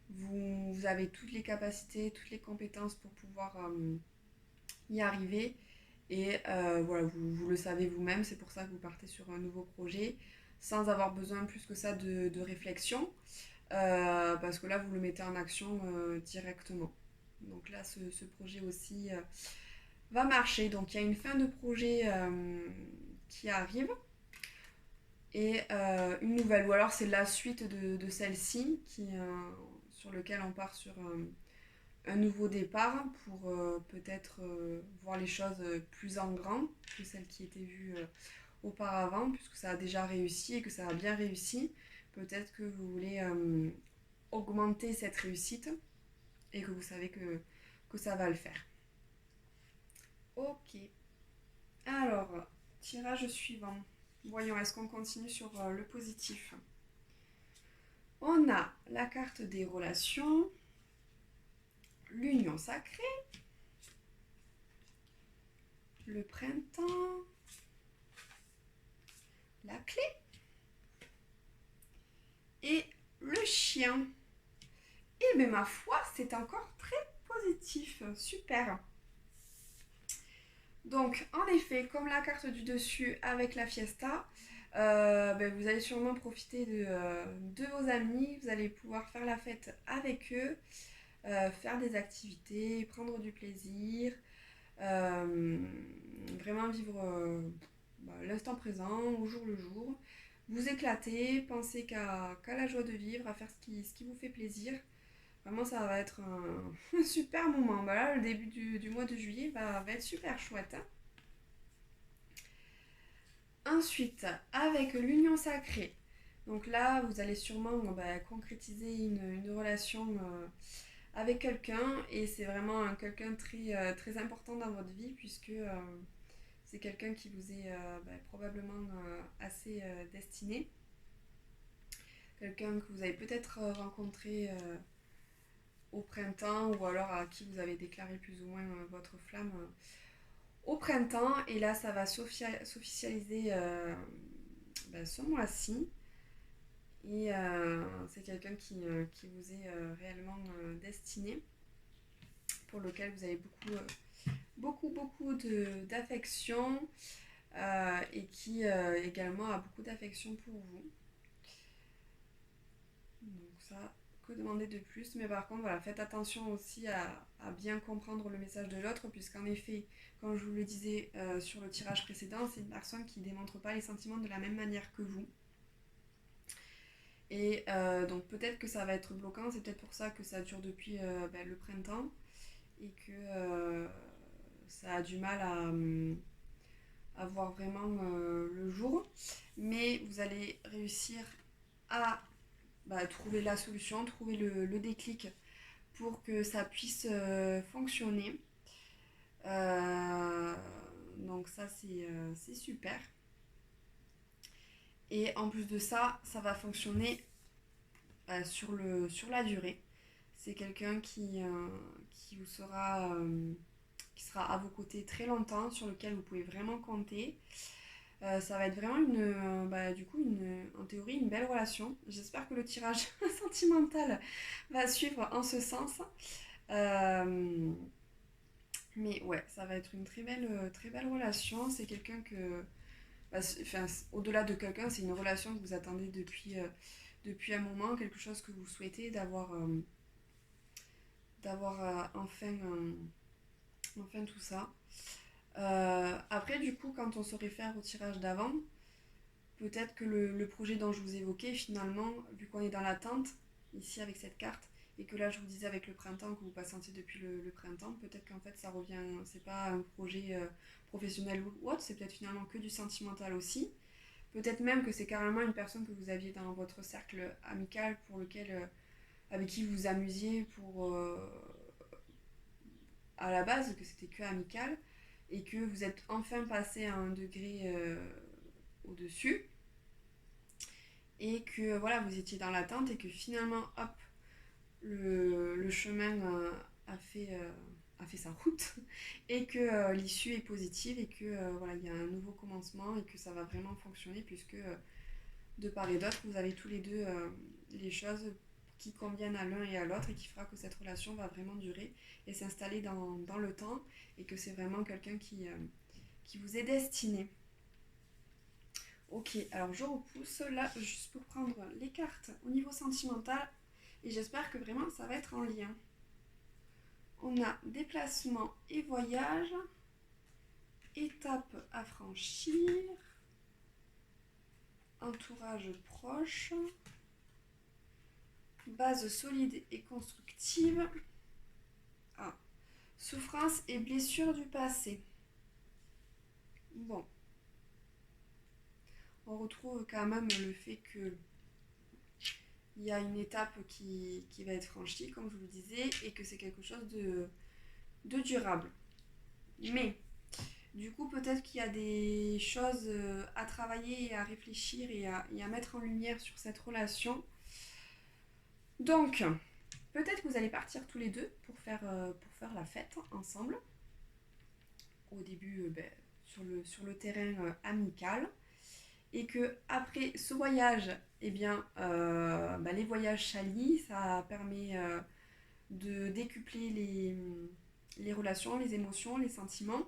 Vous avez toutes les capacités, toutes les compétences pour pouvoir y arriver. Et voilà, vous le savez vous-même, c'est pour ça que vous partez sur un nouveau projet. sans avoir besoin plus que ça de réflexion, parce que là, vous le mettez en action directement. Donc là, ce projet aussi va marcher. Donc il y a une fin de projet qui arrive et une nouvelle. Ou alors c'est la suite de celle-ci sur lequel on part sur un nouveau départ pour peut-être voir les choses plus en grand que celles qui étaient vues auparavant, puisque ça a déjà réussi et que ça a bien réussi. Peut-être que vous voulez augmenter cette réussite et que vous savez que ça va le faire. Ok. Alors, tirage suivant. Voyons, est-ce qu'on continue sur le positif? On a la carte des relations, l'union sacrée, le printemps, la clé et le chien. Et bien ma foi, c'est encore très positif. Super. Donc, en effet, comme la carte du dessus avec la fiesta, vous allez sûrement profiter de vos amis, vous allez pouvoir faire la fête avec eux, faire des activités, prendre du plaisir, euh, vraiment vivre l'instant présent, au jour le jour, vous éclater, penser qu'à la joie de vivre, à faire ce qui vous fait plaisir. Vraiment, ça va être un super moment. Bah là, le début du mois de juillet va être super chouette, hein. Ensuite, avec l'union sacrée, donc là, vous allez sûrement concrétiser une relation avec quelqu'un et c'est vraiment quelqu'un très important dans votre vie puisque c'est quelqu'un qui vous est probablement assez destiné. Quelqu'un que vous avez peut-être rencontré au printemps ou alors à qui vous avez déclaré plus ou moins votre flamme au printemps. Et là, ça va s'officialiser ce mois-ci. Et c'est quelqu'un qui vous est réellement destiné, pour lequel vous avez beaucoup d'affection et qui également a beaucoup d'affection pour vous. Donc ça, que demander de plus? Mais par contre, voilà, faites attention aussi à bien comprendre le message de l'autre, puisqu'en effet, comme je vous le disais sur le tirage précédent, c'est une personne qui ne démontre pas les sentiments de la même manière que vous. Et donc peut-être que ça va être bloquant, c'est peut-être pour ça que ça dure depuis le printemps et que ça a du mal à voir vraiment le jour. Mais vous allez réussir à trouver la solution, trouver le déclic pour que ça puisse fonctionner. Euh, donc ça c'est super. Et en plus de ça, ça va fonctionner sur la durée. C'est quelqu'un qui vous qui sera à vos côtés très longtemps, sur lequel vous pouvez vraiment compter. Ça va être vraiment en théorie, une belle relation. J'espère que le tirage sentimental va suivre en ce sens. Euh, mais ouais, ça va être une très belle relation. C'est quelqu'un que, au-delà de quelqu'un, c'est une relation que vous attendez depuis un moment, quelque chose que vous souhaitez, d'avoir enfin tout ça. Après, du coup, quand on se réfère au tirage d'avant, peut-être que le projet dont je vous évoquais, finalement, vu qu'on est dans l'attente, ici avec cette carte, et que là je vous disais avec le printemps que vous patientez depuis le printemps, peut-être qu'en fait ça revient, c'est pas un projet professionnel ou autre, c'est peut-être finalement que du sentimental aussi. Peut-être même que c'est carrément une personne que vous aviez dans votre cercle amical avec qui vous vous amusiez à la base, que c'était que amical, et que vous êtes enfin passé à un degré au-dessus, et que voilà, vous étiez dans l'attente, et que finalement, hop, le chemin a fait sa route, et que l'issue est positive, et que voilà, il y a un nouveau commencement, et que ça va vraiment fonctionner, puisque de part et d'autre, vous avez tous les deux les choses qui conviennent à l'un et à l'autre et qui fera que cette relation va vraiment durer et s'installer dans le temps et que c'est vraiment quelqu'un qui vous est destiné. Ok, Ok, alors je repousse là juste pour prendre les cartes au niveau sentimental et j'espère que vraiment ça va être en lien. On a déplacement et voyage, étape à franchir, entourage proche, base solide et constructive, ah, souffrance et blessure du passé. Bon, on retrouve quand même le fait que il y a une étape qui va être franchie, comme je vous le disais, et que c'est quelque chose de durable. Mais, du coup, peut-être qu'il y a des choses à travailler, et à réfléchir et à mettre en lumière sur cette relation. Donc, peut-être que vous allez partir tous les deux pour faire la fête ensemble. Au début, sur le terrain amical. Et que après ce voyage, eh bien, les voyages s'allient, ça permet de décupler les relations, les émotions, les sentiments.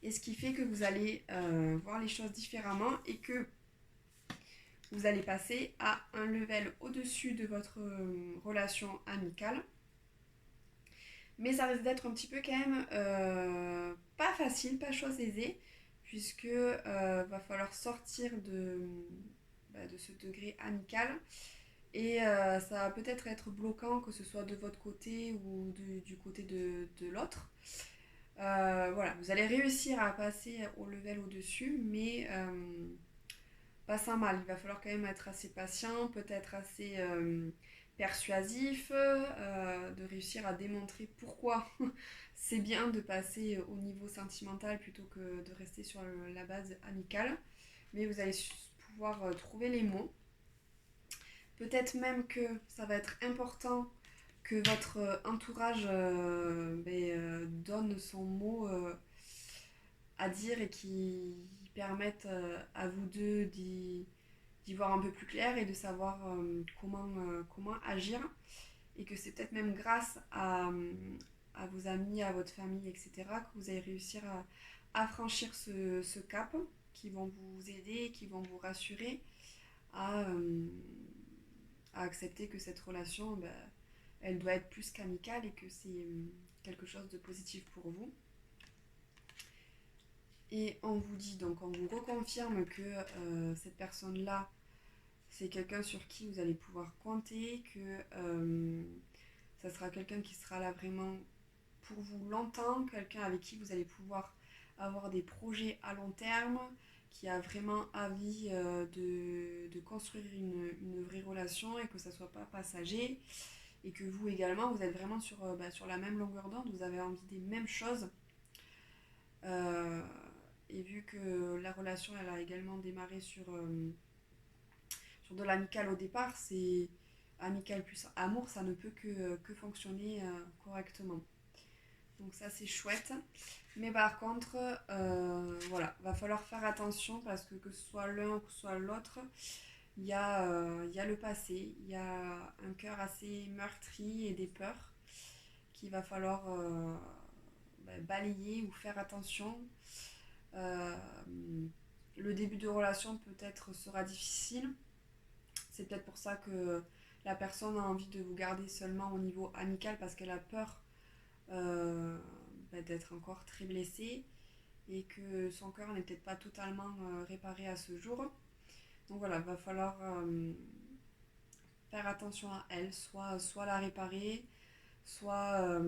Et ce qui fait que vous allez voir les choses différemment et que vous allez passer à un level au-dessus de votre relation amicale. Mais ça risque d'être un petit peu quand même pas facile, pas chose aisée, puisque va falloir sortir de ce degré amical. Et ça va peut-être être bloquant, que ce soit de votre côté ou du côté de l'autre. Voilà, vous allez réussir à passer au level au-dessus, mais pas sans mal. Il va falloir quand même être assez patient, peut-être assez persuasif, de réussir à démontrer pourquoi c'est bien de passer au niveau sentimental plutôt que de rester sur la base amicale. Mais vous allez pouvoir trouver les mots. Peut-être même que ça va être important que votre entourage donne son mot à dire et qui permette à vous deux d'y voir un peu plus clair et de savoir comment agir. Et que c'est peut-être même grâce à vos amis, à votre famille, etc., que vous allez réussir à franchir ce cap, qui vont vous aider, qui vont vous rassurer à, euh, à accepter que cette relation, elle doit être plus qu'amicale et que c'est quelque chose de positif pour vous. Et on vous dit donc, on vous reconfirme que cette personne-là, c'est quelqu'un sur qui vous allez pouvoir compter, que ça sera quelqu'un qui sera là vraiment pour vous longtemps, quelqu'un avec qui vous allez pouvoir avoir des projets à long terme, qui a vraiment envie de construire une vraie relation et que ça ne soit pas passager. Et que vous également, vous êtes vraiment sur la même longueur d'onde, vous avez envie des mêmes choses. Euh, et vu que la relation, elle a également démarré sur de l'amical au départ, c'est amical plus amour, ça ne peut que fonctionner correctement. Donc ça c'est chouette. Mais par contre, voilà, va falloir faire attention parce que ce soit l'un ou que ce soit l'autre, il y a le passé, il y a un cœur assez meurtri et des peurs qu'il va falloir balayer ou faire attention. Euh, le début de relation peut-être sera difficile. C'est peut-être pour ça que la personne a envie de vous garder seulement au niveau amical parce qu'elle a peur d'être encore très blessée et que son cœur n'est peut-être pas totalement réparé à ce jour. Donc voilà, il va falloir faire attention à elle, soit la réparer, soit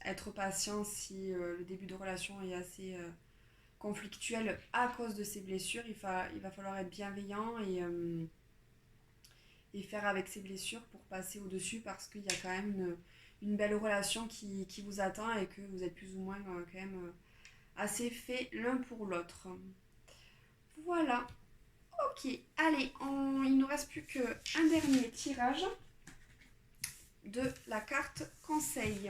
être patient si le début de relation est assez conflictuel à cause de ses blessures. Il va falloir être bienveillant et faire avec ses blessures pour passer au-dessus parce qu'il y a quand même une belle relation qui vous attend et que vous êtes plus ou moins quand même assez fait l'un pour l'autre. Voilà. Ok, allez, il nous reste plus qu'un dernier tirage de la carte conseil.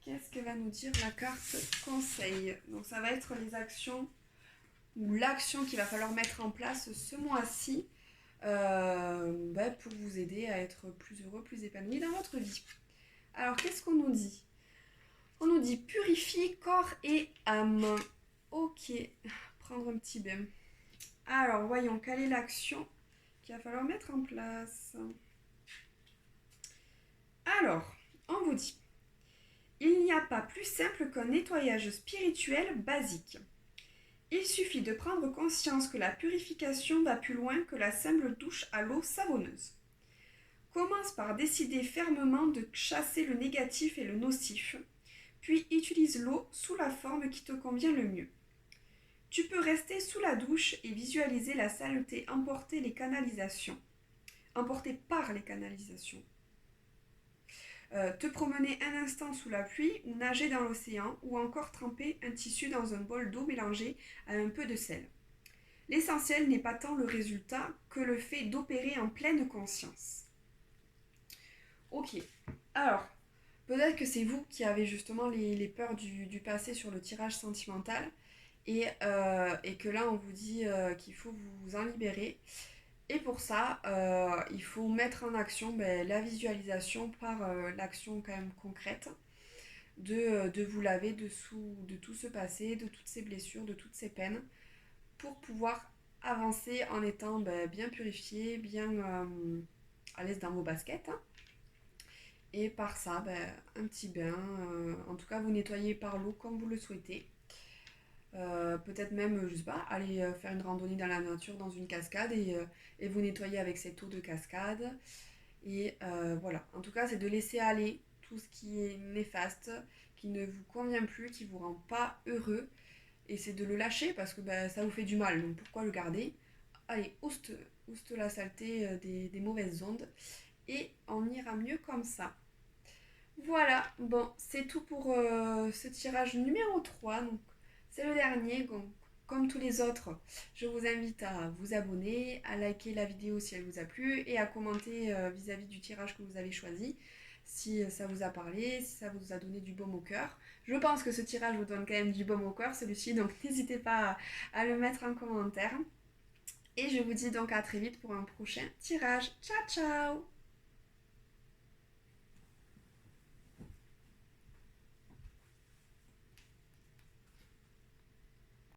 Qu'est-ce que va nous dire la carte conseil? Donc ça va être les actions ou l'action qu'il va falloir mettre en place ce mois-ci pour vous aider à être plus heureux, plus épanoui dans votre vie. Alors qu'est-ce qu'on nous dit? On nous dit purifie corps et âme. Ok, prendre un petit bain. Alors, voyons, quelle est l'action qu'il va falloir mettre en place. Alors, on vous dit, il n'y a pas plus simple qu'un nettoyage spirituel basique. Il suffit de prendre conscience que la purification va plus loin que la simple douche à l'eau savonneuse. Commence par décider fermement de chasser le négatif et le nocif, puis utilise l'eau sous la forme qui te convient le mieux. Tu peux rester sous la douche et visualiser la saleté emportée emportée par les canalisations. Te promener un instant sous la pluie ou nager dans l'océan ou encore tremper un tissu dans un bol d'eau mélangé à un peu de sel. L'essentiel n'est pas tant le résultat que le fait d'opérer en pleine conscience. Ok, alors, peut-être que c'est vous qui avez justement les peurs du passé sur le tirage sentimental et que là on vous dit qu'il faut vous en libérer. Et pour ça, il faut mettre en action la visualisation par l'action quand même concrète de vous laver dessous de tout ce passé, de toutes ces blessures, de toutes ces peines, pour pouvoir avancer en étant bien purifié, bien à l'aise dans vos baskets, hein. Et par ça, un petit bain, en tout cas vous nettoyez par l'eau comme vous le souhaitez. Peut-être même, je sais pas, aller faire une randonnée dans la nature, dans une cascade et vous nettoyer avec cette eau de cascade. Et voilà, en tout cas, c'est de laisser aller tout ce qui est néfaste, qui ne vous convient plus, qui vous rend pas heureux. Et c'est de le lâcher parce que ça vous fait du mal, donc pourquoi le garder? Allez, ouste la saleté des mauvaises ondes et on ira mieux comme ça. Voilà, bon, c'est tout pour ce tirage numéro 3. Donc, c'est le dernier. Donc, comme tous les autres, je vous invite à vous abonner, à liker la vidéo si elle vous a plu et à commenter vis-à-vis du tirage que vous avez choisi si ça vous a parlé, si ça vous a donné du baume au cœur. Je pense que ce tirage vous donne quand même du baume au cœur, celui-ci, donc n'hésitez pas à le mettre en commentaire. Et je vous dis donc à très vite pour un prochain tirage. Ciao, ciao!